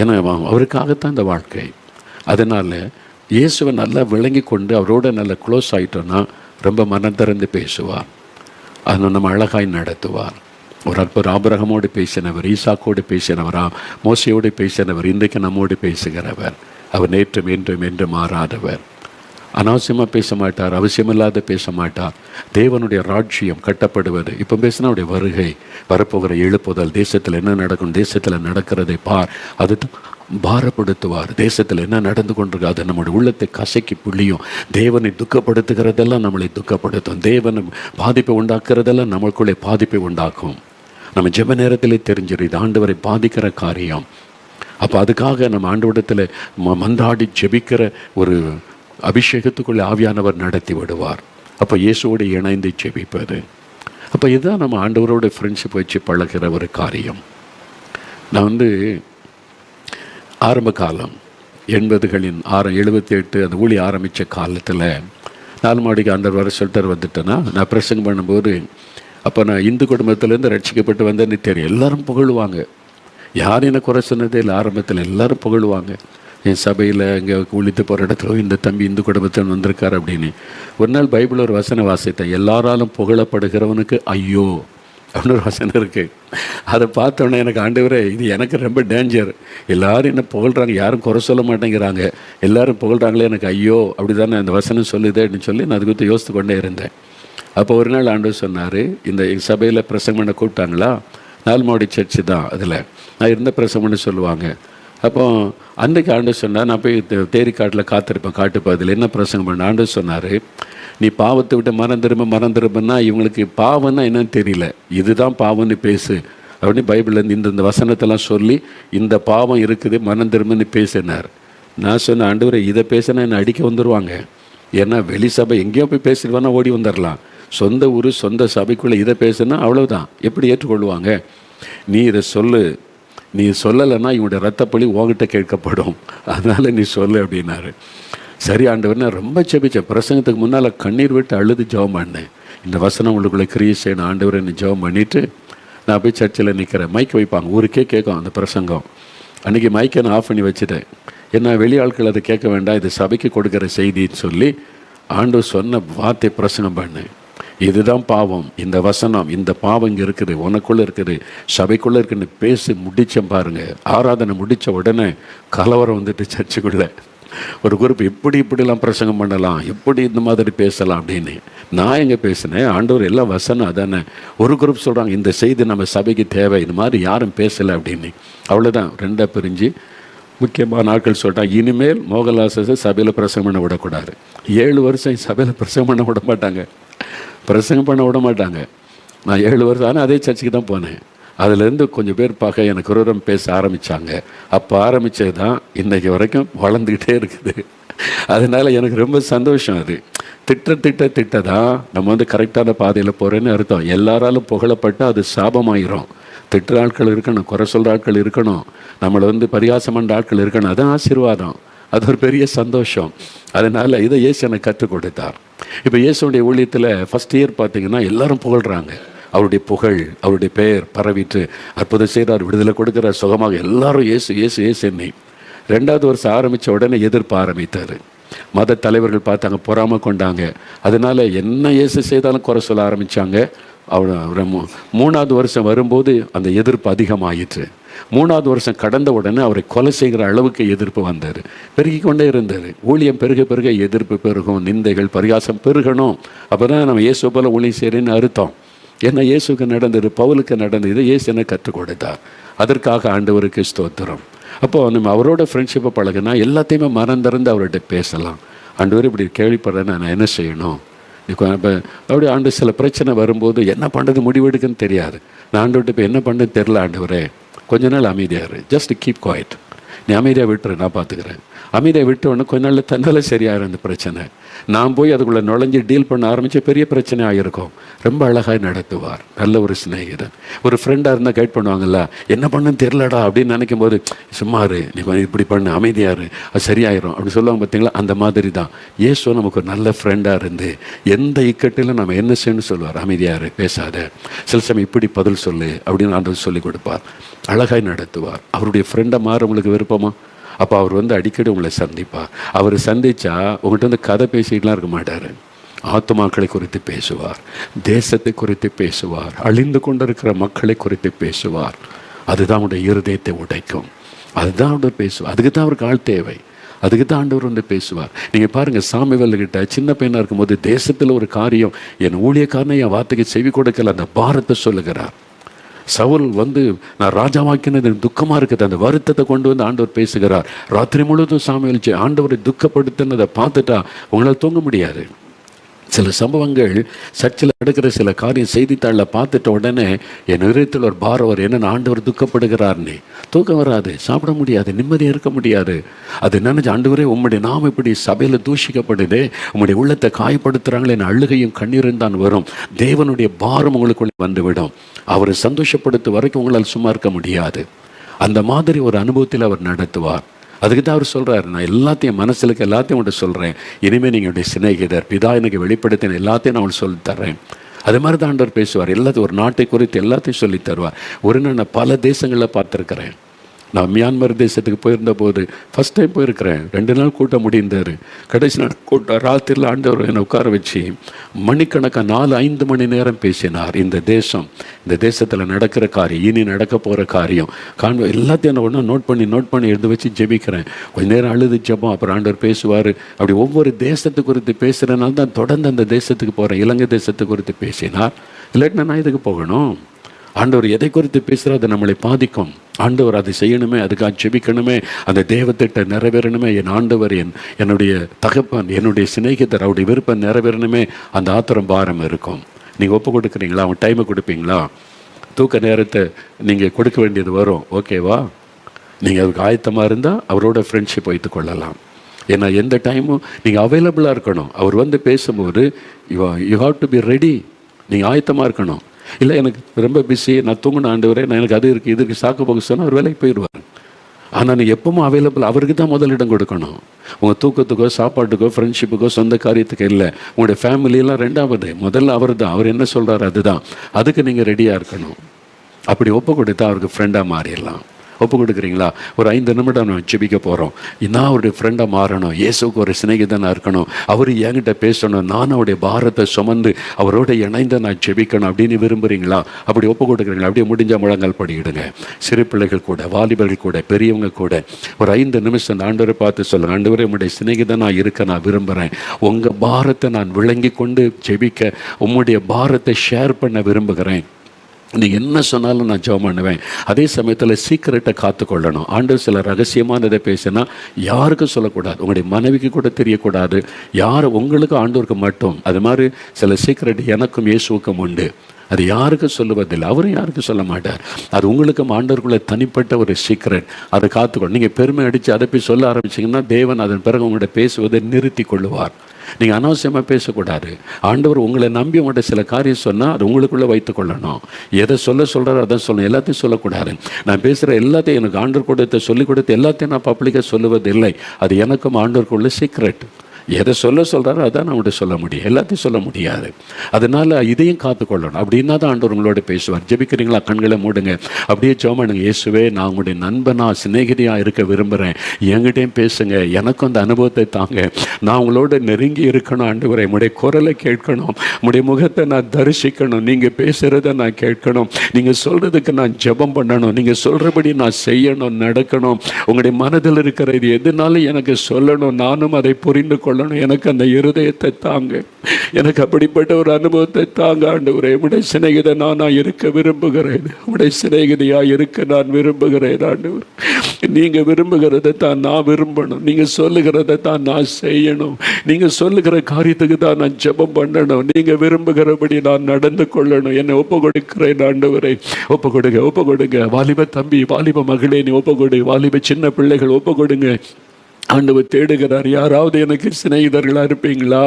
ஏன்னா அவருக்காகத்தான் இந்த வாழ்க்கை. அதனால் இயேசுவை நல்லா விளங்கி கொண்டு அவரோட நல்லா க்ளோஸ் ஆகிட்டோன்னா ரொம்ப மனம் திறந்து பேசுவார். அதை நம்ம அழகாய் நடத்துவார். ஒரு அற்புதம் ஆபிரகாமோடு பேசினவர், ஈசாக்கோடு பேசினவரா, மோசையோடு பேசினவர், இன்றைக்கு நம்மோடு பேசுகிறவர். அவர் நேற்றும் என்றும் என்று மாறாதவர். அனாவசியமாக பேச மாட்டார், அவசியமில்லாத பேச மாட்டார். தேவனுடைய ராஜ்யம் கட்டப்படுவது, இப்போ பேசினா அவருடைய வருகை, வரப்போகிற எழுப்புதல், தேசத்தில் என்ன நடக்கும், தேசத்தில் நடக்கிறதை பார், அது பாரப்படுத்துவார். தேசத்தில் என்ன நடந்து கொண்டிருக்கு அது நம்முடைய உள்ளத்தை கசக்கி புள்ளியும். தேவனை துக்கப்படுத்துகிறதெல்லாம் நம்மளை துக்கப்படுத்தும். தேவனை பாதிப்பை உண்டாக்குறதெல்லாம் நம்மளுக்குள்ளே பாதிப்பை உண்டாக்கும். நம்ம ஜெப நேரத்திலே தெரிஞ்சிடும் ஆண்டவரை பாதிக்கிற காரியம். அப்போ அதுக்காக நம்ம ஆண்டவரிடத்தில் மன்றாடி ஜெபிக்கிற ஒரு அபிஷேகத்துக்குள்ளே ஆவியானவர் நடத்தி விடுவார். அப்போ இயேசுவோடு இணைந்து ஜெபிப்பது. அப்போ இதுதான் நம்ம ஆண்டவரோட ஃப்ரெண்ட்ஷிப் வச்சு பழகிற ஒரு காரியம். நான் ஆரம்ப காலம் 80களின் 78 அந்த ஊழி ஆரம்பித்த காலத்தில் 4 மாடிக்கு ஆண்டவர் வர சொல்லிட்டு வந்துட்டேன்னா, நான் பிரசங்கம் பண்ணும்போது அப்போ நான் இந்து குடும்பத்திலேருந்து ரட்சிக்கப்பட்டு வந்தேன்னு தெரியும். எல்லோரும் புகழுவாங்க. யாரும் என்ன குறை சொன்னதே இல்லை. ஆரம்பத்தில் எல்லோரும் புகழுவாங்க. என் சபையில் இங்கே உழித்து போகிற இடத்துல இந்த தம்பி இந்து குடும்பத்தில் வந்திருக்கார் அப்படின்னு. ஒரு நாள் பைபிள் ஒரு வசன வாசித்தேன், எல்லாராலும் புகழப்படுகிறவனுக்கு ஐயோ அப்படின்னு ஒரு வசனம் இருக்குது. அதை பார்த்தோன்னே எனக்கு ஆண்டவரே, இது எனக்கு ரொம்ப டேஞ்சர். எல்லோரும் என்ன புகழ்கிறாங்க, யாரும் குறை சொல்ல மாட்டேங்கிறாங்க, எல்லோரும் புகழ்கிறாங்களே, எனக்கு ஐயோ அப்படி தானே அந்த வசனம் சொல்லுது அப்படின்னு சொல்லி நான் அது குறித்து யோசித்து கொண்டே இருந்தேன். அப்போ ஒரு நாள் ஆண்டவர் சொன்னார், இந்த சபையில் பிரசங்கம் பண்ண கூப்பிட்டாங்களா, 4 மாடி சர்ச்சு தான், அதில் நான் இருந்த பிரசங்கம் பண்ணி சொல்லுவாங்க. அப்போ அன்றைக்கு ஆண்டவர் சொன்னார், நான் போய் தேரிக்காட்டில் காத்திருப்பேன், காட்டுப்பதில் என்ன பிரசங்கம் பண்ண. ஆண்டவர் சொன்னார், நீ பாவத்தை விட்டு மனம் திரும்பன்னா இவங்களுக்கு பாவம்னா என்னன்னு தெரியல, இதுதான் பாவம்னு பேசு அப்படின்னு பைபிள்லேருந்து இந்த வசனத்தெல்லாம் சொல்லி, இந்த பாவம் இருக்குது மனம் திரும்பன்னு பேசினார். நான் சொன்ன, ஆண்டவரை இதை பேசினா என்னை அடிக்க வந்துடுவாங்க. ஏன்னா வெளி சபை எங்கேயோ போய் பேசிடுவானா ஓடி வந்துடலாம். சொந்த ஊர் சொந்த சபைக்குள்ளே இதை பேசுனா அவ்வளோதான், எப்படி ஏற்றுக்கொள்வாங்க? நீ இதை சொல்லு, நீ சொல்லலைன்னா இவனுடைய ரத்தப்பழி உங்ககிட்ட கேட்கப்படும், அதனால் நீ சொல்லு அப்படின்னாரு. சரி ஆண்டவர், நான் ரொம்ப ஜெபிச்சேன். பிரசங்கத்துக்கு முன்னால் கண்ணீர் விட்டு அழுது ஜெபம் பண்ணேன். இந்த வசனம் உங்களுக்குள்ளே கிரியை செய்யணும் ஆண்டவர் என்னை ஜெபம் பண்ணிவிட்டு நான் போய் சர்ச்சில் நிற்கிறேன். மைக் வைப்பாங்க, ஊருக்கே கேட்கும் அந்த பிரசங்கம். அன்றைக்கி மைக்கை நான் ஆஃப் பண்ணி வச்சுட்டேன். ஏன்னா வெளி ஆட்கள் அதை கேட்க வேண்டாம், இது சபைக்கு கொடுக்குற செய்தின்னு சொல்லி ஆண்டவர் சொன்ன வார்த்தை பிரசங்கம் பண்ணேன். இதுதான் பாவம், இந்த வசனம், இந்த பாவம் இங்கே இருக்குது, உனக்குள்ளே இருக்குது, சபைக்குள்ளே இருக்குன்னு பேசி முடித்தேன் பாருங்கள். ஆராதனை முடித்த உடனே கலவரம் வந்துட்டு சர்ச்சுக்குள்ளே. ஒரு குரூப் இப்படிலாம் பிரசங்கம் பண்ணலாம், எப்படி இந்த மாதிரி பேசலாம் அப்படின்னு. நான் எங்கே பேசினேன், ஆண்டவர் எல்லாம் வசனம் அதானே. ஒரு குரூப் சொல்கிறாங்க, இந்த செய்தி நம்ம சபைக்கு தேவை, இந்த மாதிரி யாரும் பேசலை அப்படின்னு. அவ்வளோதான், 2 பிரிஞ்சு முக்கியமான நாட்கள் சொல்லிட்டான், இனிமேல் மோகன்லாஸை சபையில் பிரசங்கம் பண்ண விடக்கூடாது. 7 வருஷம் சபையில் பிரசங்கம் பண்ண விட மாட்டாங்க, பிரசங்கம் பண்ண விட மாட்டாங்க. நான் 7 வருஷம் ஆனால் அதே சர்ச்சுக்கு தான் போனேன். அதுலேருந்து கொஞ்சம் பேர் பார்க்க எனக்கு விரோதம் பேச ஆரம்பித்தாங்க. அப்போ ஆரம்பித்தது தான் இன்றைக்கு வரைக்கும் வளர்ந்துக்கிட்டே இருக்குது. அதனால் எனக்கு ரொம்ப சந்தோஷம். அது திட்ட தான் நம்ம கரெக்டான பாதையில் போகிறேன்னு அர்த்தம். எல்லாராலும் புகழப்பட்டால் அது சாபமாயிரும். திட்டுற ஆட்கள் இருக்கணும், குறை சொல்கிற ஆட்கள் இருக்கணும், நம்மளை பரிகாசம் பண்ணுற ஆட்கள் இருக்கணும். அதுதான் ஆசீர்வாதம், அது ஒரு பெரிய சந்தோஷம். அதனால் இதை இயேசு எனக்கு கற்றுக் கொடுத்தார். இப்போ இயேசுடைய ஊழியத்தில் ஃபஸ்ட் இயர் பார்த்திங்கன்னா எல்லாரும் புகழ்கிறாங்க. அவருடைய புகழ், அவருடைய பெயர் பரவிட்டு அற்புதம் செய்கிறார், விடுதலை கொடுக்குறார், சுகமாக எல்லாரும் இயேசு இயேசு இயேசு என்னை. 2வது வருஷம் ஆரம்பித்த உடனே எதிர்ப்பு ஆரம்பித்தார். மத தலைவர்கள் பார்த்தாங்க, பொறாம கொண்டாங்க. அதனால் என்ன இயேசு செய்தாலும் குறை சொல்ல ஆரம்பித்தாங்க. 3வது வருஷம் வரும்போது அந்த எதிர்ப்பு அதிகமாகிட்டு 3வது வருஷம் கடந்த உடனே அவரை கொலை செய்கிற அளவுக்கு எதிர்ப்பு வந்தார். பெருகி கொண்டே இருந்தார். ஊழியம் பெருக பெருக எதிர்ப்பு பெருகும், நிந்தைகள் பரிகாசம் பெருகணும். அப்போ தான் நம்ம இயேசு போல ஊழியம் செய்கிறேன்னு அர்த்தம். ஏன்னா இயேசுக்கு நடந்தது, பவுலுக்கு நடந்தது, இயேசு என்ன கற்றுக் கொடுத்தார். அதற்காக ஆண்டவருக்கு ஸ்தோத்திரம். அப்போது நம்ம அவரோட ஃப்ரெண்ட்ஷிப்பை பழகினா எல்லாத்தையுமே மறந்திருந்து அவர்கிட்ட பேசலாம். ஆண்டவர் இப்படி கேள்விப்படுறேன், நான் என்ன செய்யணும்? இப்போ அப்படியே ஆண்டு சில பிரச்சனை வரும்போது என்ன பண்ணுறது முடிவெடுக்குன்னு தெரியாது. நான் ஆண்டவர்கிட்ட இப்போ என்ன பண்ணுறது தெரில, ஆண்டவரே கொஞ்ச நாள் அமைதியாரு, ஜஸ்ட் கீப் குவைட், நீ அமைதியாக விட்டுரு, நான் பார்த்துக்கிறேன். அமைதியாக விட்ட உடனே கொஞ்ச நாளில் தன்னால சரியாயிரும் அந்த பிரச்சனை. நான் போய் அதுக்குள்ளே நுழைஞ்சு டீல் பண்ண ஆரம்பித்து பெரிய பிரச்சனை ஆகிருக்கும். ரொம்ப அழகாக நடத்துவார். நல்ல ஒரு சிநேகிதன். ஒரு ஃப்ரெண்டாக இருந்தால் கைட் பண்ணுவாங்கல்ல, என்ன பண்ணுன்னு தெரிலடா அப்படின்னு நினைக்கும் போது சும்மாரு, நீ இப்படி பண்ணு, அமைதியாரு, அது சரியாயிரும் அப்படி சொல்லுவாங்க பார்த்தீங்களா. அந்த மாதிரி தான் இயேசு நமக்கு ஒரு நல்ல ஃப்ரெண்டாக இருந்து எந்த இக்கட்டிலும் நம்ம என்ன செய்யணும்னு சொல்லுவார். அமைதியாரு, பேசாத, சில சமயம் இப்படி பதில் சொல்லு அப்படின்னு ஆண்டவர் சொல்லி கொடுப்பார். அழகாய் நடத்துவார். அவருடைய ஃப்ரெண்டை மாற உங்களுக்கு விருப்பமா? அப்போ அவர் அடிக்கடி உங்களை சந்திப்பார். அவர் சந்தித்தா உங்கள்கிட்ட கதை பேசிக்கிட்டுலாம் இருக்க மாட்டார். ஆத்துமாக்களை குறித்து பேசுவார், தேசத்தை குறித்து பேசுவார், அழிந்து கொண்டிருக்கிற மக்களை குறித்து பேசுவார். அதுதான் அவருடைய இருதயத்தை உடைக்கும். அதுதான் அவர் பேசுவார். அதுக்கு தான் அவருக்கு ஆள் தேவை. அதுக்கு தான் ஆண்டவர் பேசுவார். நீங்கள் பாருங்கள், சாமுவேல்கிட்ட சின்ன பையனாக இருக்கும்போது தேசத்தில் ஒரு காரியம், என் ஊழியக்காரனை என் வார்த்தைக்கு செவி கொடுக்கல, அந்த பாரத்தை சொல்லுகிறார். சவுல் நான் ராஜாவாக்கினது துக்கமாக இருக்குது, அந்த வருத்தத்தை கொண்டு ஆண்டவர் பேசுகிறார். ராத்திரி முழுவதும் சாமுவேல் ஆண்டவரை துக்கப்படுத்தினதை பார்த்துட்டா உங்களால் தூங்க முடியாது. சில சம்பவங்கள் சர்ச்சில் நடக்கிற சில காரியம் செய்தித்தாளில் பார்த்துட்ட உடனே என் இதயத்தில் ஒரு பாரம் வரும். என்னென்ன ஆண்டவர் துக்கப்படுகிறார்னே, தூக்கம் வராது, சாப்பிட முடியாது, நிம்மதியாக இருக்க முடியாது. அது நினைச்சு ஆண்டவரே உம்முடைய நாம் இப்படி சபையில் தூஷிக்கப்படுதே, உம்முடைய உள்ளத்தை காயப்படுத்துகிறாங்களே, என் அழுகையும் கண்ணீரும் தான் வரும். தேவனுடைய பாரம் உங்களுக்குள்ளே வந்துவிடும். அவரை சந்தோஷப்படுத்த வரைக்கும் உங்களால் சும்மா இருக்க முடியாது. அந்த மாதிரி ஒரு அனுபவத்தில் அவர் நடத்துவார். அதுக்கு தான் அவர் சொல்கிறார், நான் எல்லாத்தையும் மனசில் எல்லாத்தையும் உங்கள்கிட்ட சொல்கிறேன். இனிமேல் நீங்கள் என்னுடைய சிநேகிதர், பிதா எனக்கு வெளிப்படுத்தின எல்லாத்தையும் நான் உங்களுக்கு சொல்லித்தர்றேன். அது மாதிரி தான் ஆண்டவர் பேசுவார். எல்லாத்தையும் ஒரு நாட்டை குறித்து எல்லாத்தையும் சொல்லி தருவார். ஒரு நாள் நான் பல தேசங்களில் பார்த்துருக்கிறேன். நான் மியான்மர் தேசத்துக்கு போயிருந்த போது ஃபஸ்ட் டைம் போயிருக்கிறேன். 2 நாள் கூட்டம் முடிந்தார். கடைசி நாள் கூட்டம் ராத்திரியில் ஆண்டவர் என்னை உட்கார வச்சு மணிக்கணக்காக 4-5 மணி நேரம் பேசினார். இந்த தேசத்தில் நடக்கிற காரியம், இனி நடக்க போகிற காரியம் எல்லாத்தையும் நான் ஒன்றா நோட் பண்ணி எடுத்து வச்சு ஜெபிக்கிறேன். கொஞ்ச நேரம் அழுது ஜெபம். அப்புறம் ஆண்டவர் பேசுவார். அப்படி ஒவ்வொரு தேசத்து குறித்து பேசுகிறனால தான் தொடர்ந்து அந்த தேசத்துக்கு போகிறேன். இலங்கை தேசத்து குறித்து பேசினார். இல்லாட்டினா நான் இதுக்கு போகணும். ஆண்டவர் எதை குறித்து பேசுகிறா அது நம்மளை பாதிக்கும். ஆண்டவர் அதை செய்யணுமே, அதுக்காக ஜெபிக்கணுமே, அந்த தேவத்திட்ட நிறைவேறணுமே. என் ஆண்டவர் என்னுடைய தகப்பன், என்னுடைய சிநேகிதர், அவருடைய விருப்பம் நிறைவேறணுமே. அந்த ஆத்திரம் பாரம் இருக்கும். நீங்கள் ஒப்பு கொடுக்குறீங்களா? அவன் டைமை கொடுப்பீங்களா? தூக்க நேரத்தை நீங்கள் கொடுக்க வேண்டியது வரும். ஓகேவா? நீங்கள் அதுக்கு ஆயத்தமாக இருந்தால் அவரோட ஃப்ரெண்ட்ஷிப் வைத்து கொள்ளலாம். ஏன்னா எந்த டைமும் நீங்கள் அவைலபிளாக இருக்கணும். அவர் பேசும்போது you have to be ready. நீங்கள் ஆயத்தமாக இருக்கணும். இல்லை எனக்கு ரொம்ப பிஸி, நான் தூங்கின ஆண்டவரே, நான் எனக்கு அது இருக்குது இதுக்கு சாக்கு போக சொன்னால் அவர் வேலைக்கு போயிடுவார். ஆனால் நீங்கள் எப்பவும் அவைலபிள், அவருக்கு தான் முதலிடம் கொடுக்கணும். உங்கள் தூக்கத்துக்கோ சாப்பாட்டுக்கோ ஃப்ரெண்ட்ஷிப்புக்கோ சொந்த காரியத்துக்கு இல்லை. உங்களுடைய ஃபேமிலியெல்லாம் 2வது, முதல்ல அவர் தான். அவர் என்ன சொல்கிறார் அதுதான். அதுக்கு நீங்கள் ரெடியாக இருக்கணும். அப்படி ஒப்பு கொடுத்தா அவருக்கு ஃப்ரெண்டாக மாறிடலாம். ஒப்பு கொடுக்குறீங்களா? ஒரு 5 நிமிடம் நம்ம ஜெபிக்க போகிறோம். நான் அவருடைய ஃப்ரெண்டாக மாறணும், இயேசுக்கு ஒரு சிநேகிதனாக இருக்கணும், அவர் என்கிட்ட பேசணும், நான் அவருடைய பாரத்தை சுமந்து அவரோட இணைந்து நான் ஜெபிக்கணும் அப்படின்னு விரும்புகிறீங்களா? அப்படி ஒப்பு கொடுக்குறீங்களா? அப்படியே முடிஞ்ச முழங்கால் படியிடுங்க. சிறு பிள்ளைகள் கூட, வாலிபர்கள் கூட, பெரியவங்க கூட ஒரு 5 நிமிஷம் ஆண்டவரை பார்த்து சொல்லுங்கள். ஆண்டவரே, உங்களுடைய சிநேகிதனாக இருக்க நான் விரும்புகிறேன். உங்கள் பாரத்தை நான் விளங்கி கொண்டு ஜெபிக்க, உங்களுடைய பாரத்தை ஷேர் பண்ண விரும்புகிறேன். நீங்கள் என்ன சொன்னாலும் நான் ஜெபம் பண்ணுவேன். அதே சமயத்தில் சீக்கிரட்டை காத்துக்கொள்ளணும். ஆண்டவர் சில ரகசியமானதை பேசினா யாருக்கும் சொல்லக்கூடாது. உங்களுடைய மனைவிக்கு கூட தெரியக்கூடாது. யார் உங்களுக்கு ஆண்டவருக்கு மட்டும். அது மாதிரி சில சீக்கிரட் எனக்கும் இயேசுவுக்கும் உண்டு. அது யாருக்கும் சொல்லுவதில்லை, அவரும் யாருக்கும் சொல்ல மாட்டார். அது உங்களுக்கும் ஆண்டவருக்குள்ள தனிப்பட்ட ஒரு சீக்ரெட். அதை காத்துக்கொள்ள நீங்கள் பெருமை அடித்து அதை போய் சொல்ல ஆரம்பிச்சிங்கன்னா தேவன் அதன் பிறகு உங்கள்கிட்ட பேசுவதை நிறுத்தி கொள்ளுவார். நீங்கள் அனாவசியமாக பேசக்கூடாது. ஆண்டவர் உங்களை நம்பி உங்கள்கிட்ட சில காரியம் சொன்னால் அது உங்களுக்குள்ளே வைத்து கொள்ளணும். எதை சொல்கிறாரோ அதை சொல்லணும். எல்லாத்தையும் சொல்லக்கூடாது. நான் பேசுகிற எல்லாத்தையும் எனக்கு ஆண்டவர் கொடுத்த சொல்லிக் கொடுத்து எல்லாத்தையும் நான் பப்ளிக்காக சொல்லுவதில்லை. அது எனக்கும் ஆண்டவருக்குள்ள சீக்ரெட். எதை சொல்கிறாரோ அதான் நம்மகிட்ட சொல்ல முடியும், எல்லாத்தையும் சொல்ல முடியாது. அதனால் இதையும் காத்துக்கொள்ளணும். அப்படின்னா தான் ஆண்டவர் உங்களோட பேசுவார். ஜெபிக்கிறீங்களா? கண்களை மூடுங்க, அப்படியே ஜெபம் பண்ணுங்க. இயேசுவே, நான் உங்களுடைய நண்பனா சிநேகிதியாக இருக்க விரும்புகிறேன், என்கிட்டையும் பேசுங்க, எனக்கும் அந்த அனுபவத்தை தாங்க, நான் உங்களோட நெருங்கி இருக்கணும் ஆண்டவரே, உங்களுடைய குரலை கேட்கணும், உங்களுடைய முகத்தை நான் தரிசிக்கணும், நீங்கள் பேசுகிறத நான் கேட்கணும், நீங்கள் சொல்கிறதுக்கு நான் ஜெபம் பண்ணணும், நீங்கள் சொல்கிறபடி நான் செய்யணும், நடக்கணும். உங்களுடைய மனதில் இருக்கிற இது எதுனாலும் எனக்கு சொல்லணும், நானும் அதை புரிந்து கொள்ளணும். எனக்கு அந்த இருதயத்தை தாங்க, எனக்கு அப்படிப்பட்ட ஒரு அனுபவத்தை தாங்க ஆண்டவரே. உடைய சிநேகிதனா நான் இருக்க விரும்புகிறேன், உடைய சிநேகிதியா இருக்க நான் விரும்புகிறேன் ஆண்டவர். நீங்க விரும்புகிறதை தான் நான் விரும்பணும், நீங்க சொல்லுகிறதை தான் நான் செய்யணும், நீங்க சொல்லுகிற காரியத்துக்கு தான் நான் ஜெபம் பண்ணணும், நீங்க விரும்புகிறபடி நான் நடந்து கொள்ளணும். என்னை ஒப்பு கொடுக்கிறேன் ஆண்டவரை. ஒப்பு கொடுங்க, ஒப்பு கொடுங்க. வாலிப தம்பி, வாலிப மகளே, நீ ஒப்பு கொடு. வாலிப சின்ன பிள்ளைகள் ஒப்பு கொடுங்க. ஆண்டவர் தேடுகிறார். யாராவது எனக்கு சிநேகிதர்களாக இருப்பீங்களா,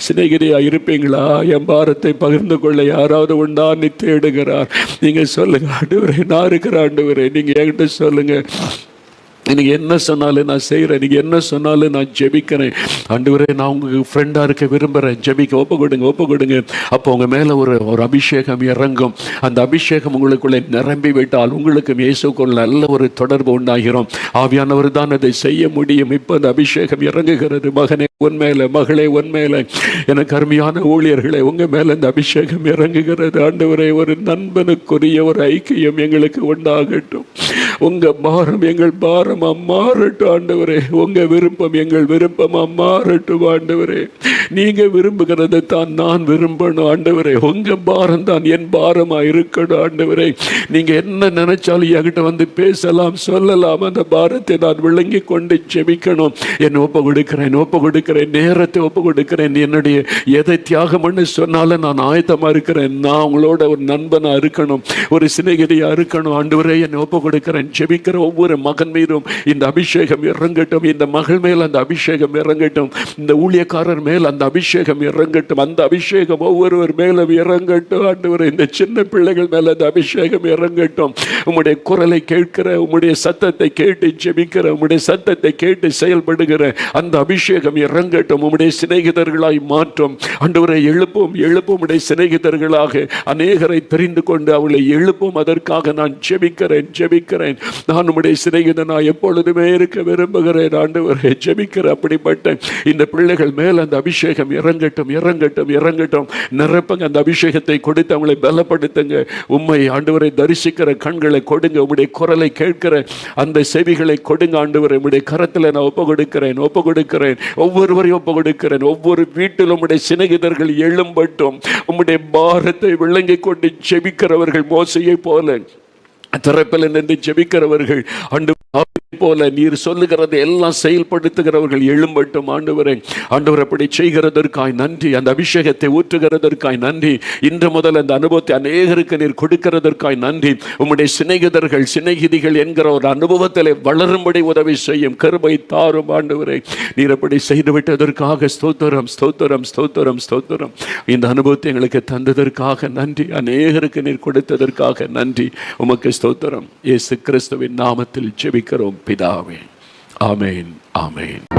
சிநேகிதியாக இருப்பீங்களா, என் பாரத்தை பகிர்ந்து கொள்ள யாராவது உண்டான்னு தேடுகிறார். நீங்கள் சொல்லுங்கள், ஆண்டவரே நான் இருக்கிற ஆண்டவரே, நீங்கள் என்கிட்ட சொல்லுங்கள், நீங்கள் என்ன சொன்னாலும் நான் செய்கிறேன், நீங்கள் என்ன சொன்னாலும் நான் ஜெபிக்கிறேன் ஆண்டவரே, நான் உங்களுக்கு ஃப்ரெண்டாக இருக்க விரும்புகிறேன், ஜெபிக்க ஒப்பு கொடுங்க, ஒப்பு கொடுங்க. அப்போ உங்கள் மேலே ஒரு அபிஷேகம் இறங்கும். அந்த அபிஷேகம் உங்களுக்குள்ளே நிரம்பி விட்டால் உங்களுக்கும் இயேசுக்குள்ள நல்ல ஒரு தொடர்பு உண்டாகிறோம். ஆவியானவர் தான் அதை செய்ய முடியும். இப்போ அந்த அபிஷேகம் இறங்குகிறது. மகனே உண்மையில, மகளே உண்மையில, எனக்கு அருமையான ஊழியர்களே, உங்கள் மேலே அந்த அபிஷேகம் இறங்குகிறது. ஆண்டவரே, ஒரு நண்பனுக்குரிய ஒரு ஐக்கியம் எங்களுக்கு உண்டாகட்டும். உங்கள் பாரம் எங்கள் பாரம் மாறட்டும் ஆண்டவரே, உங்க விருப்பம் எங்கள் விருப்பம் மாறட்டும் ஆண்டவரே. நீங்க விரும்புகிறதை தான் நான் விரும்பணும் ஆண்டவரே. உங்க பாரம் தான் என் பாரமா இருக்கணும் ஆண்டவரே. நீங்க என்ன நினைச்சாலும் என்கிட்ட வந்து பேசலாம், சொல்லலாம். அந்த பாரத்தை நான் விளங்கி கொண்டு ஜெபிக்கணும். என்னை ஒப்பு கொடுக்கிறேன், ஒப்பு கொடுக்கிறேன், நேரத்தை ஒப்பு கொடுக்கிறேன். என்னுடைய எதை தியாகம் பண்ணி சொன்னாலும் நான் ஆயத்தமா இருக்கிறேன். நான் உங்களோட ஒரு நண்பனா இருக்கணும், ஒரு சிநேகிதியா இருக்கணும் ஆண்டவரே. என்னை ஒப்பு கொடுக்கிறேன். ஜெபிக்கிற ஒவ்வொரு மகன் மீதும் இந்த அபிஷேகம் இறங்கட்டும். இந்த மகள் மேல் அந்த அபிஷேகம் இறங்கட்டும். இந்த ஊழியக்காரர் மேல் அந்த அபிஷேகம் இறங்கட்டும். அந்த அபிஷேகம் ஒவ்வொருவர் மேலும் இறங்கட்டும் ஆண்டவரே. இந்த சின்ன பிள்ளைகள் மேல அந்த அபிஷேகம் இறங்கட்டும். உம்முடைய குரலை கேட்கிற, உம்முடைய சத்தத்தை கேட்டு ஜெபிக்கிற, உம்முடைய சத்தத்தை கேட்டு செயல்படுகிற அந்த அபிஷேகம் இறங்கட்டும். உம்முடைய சிநேகிதர்களாய் மாற்றும் ஆண்டவரை. எழுப்பும், எழுப்பும் உம்முடைய சிநேகிதர்களாக அநேகரை தெரிந்து கொண்டு அவளை எழுப்பும். அதற்காக நான் ஜெபிக்கிறேன், ஜெபிக்கிறேன். நான் உம்முடைய சிநேகிதனாய் எப்பொழுதுமே இருக்க விரும்புகிறேன் ஆண்டவரே. ஜெபிக்கிற அப்படிப்பட்ட இந்த பிள்ளைகள் மேல் அந்த அபிஷேகம் இறங்கட்டும், இறங்கட்டும், இறங்கட்டும். நிரப்பங்க, அந்த அபிஷேகத்தை கொடுத்து அவங்களை பலப்படுத்துங்க. உம்மை ஆண்டவரை தரிசிக்கிற கண்களை கொடுங்க. உம்முடைய குரலை கேட்கிற அந்த செவிகளை கொடுங்க ஆண்டவரை. உம்முடைய கரத்தில் நான் ஒப்பு கொடுக்கிறேன், ஒப்பு கொடுக்கிறேன். ஒவ்வொருவரையும் ஒப்பு கொடுக்கிறேன். ஒவ்வொரு வீட்டிலும் உம்முடைய சிநேகிதர்கள் எழும்பட்டும். உம்முடைய பாரத்தை விளங்கி கொண்டு ஜெபிக்கிறவர்கள் மோசையை போல திறப்பில் நின்று ஜெபிக்கிறவர்கள் ஆண்டு போல நீர் சொல்லுகிறது எல்லாம் செயல்படுத்துகிறவர்கள் எழும்பட்டும் ஆண்டவரே. ஆண்டவர் அப்படி செய்கிறதற்காய் நன்றி. அந்த அபிஷேகத்தை ஊற்றுகிறதற்காய் நன்றி. இன்று முதல் அந்த அனுபவத்தை அநேகருக்கு நீர் கொடுக்கிறதற்காய் நன்றி. உம்முடைய சிநேகிதர்கள், சிநேகிதிகள் என்கிற ஒரு அனுபவத்தில் வளரும்படி உதவி செய்யும் கிருபை தாரும் ஆண்டவரே. நீர் அப்படி செய்துவிட்டதற்காக ஸ்தோத்திரம், ஸ்தோத்திரம், ஸ்தோத்திரம், ஸ்தோத்திரம். இந்த அனுபவத்தை எங்களுக்கு தந்ததற்காக நன்றி. அநேகருக்கு நீர் கொடுத்ததற்காக நன்றி. உமக்கு ஸ்தோத்திரம். இயேசு கிறிஸ்துவின் நாமத்தில் ஜெபிக்கிறோம் பிதாவே. ஆமென், ஆமென்.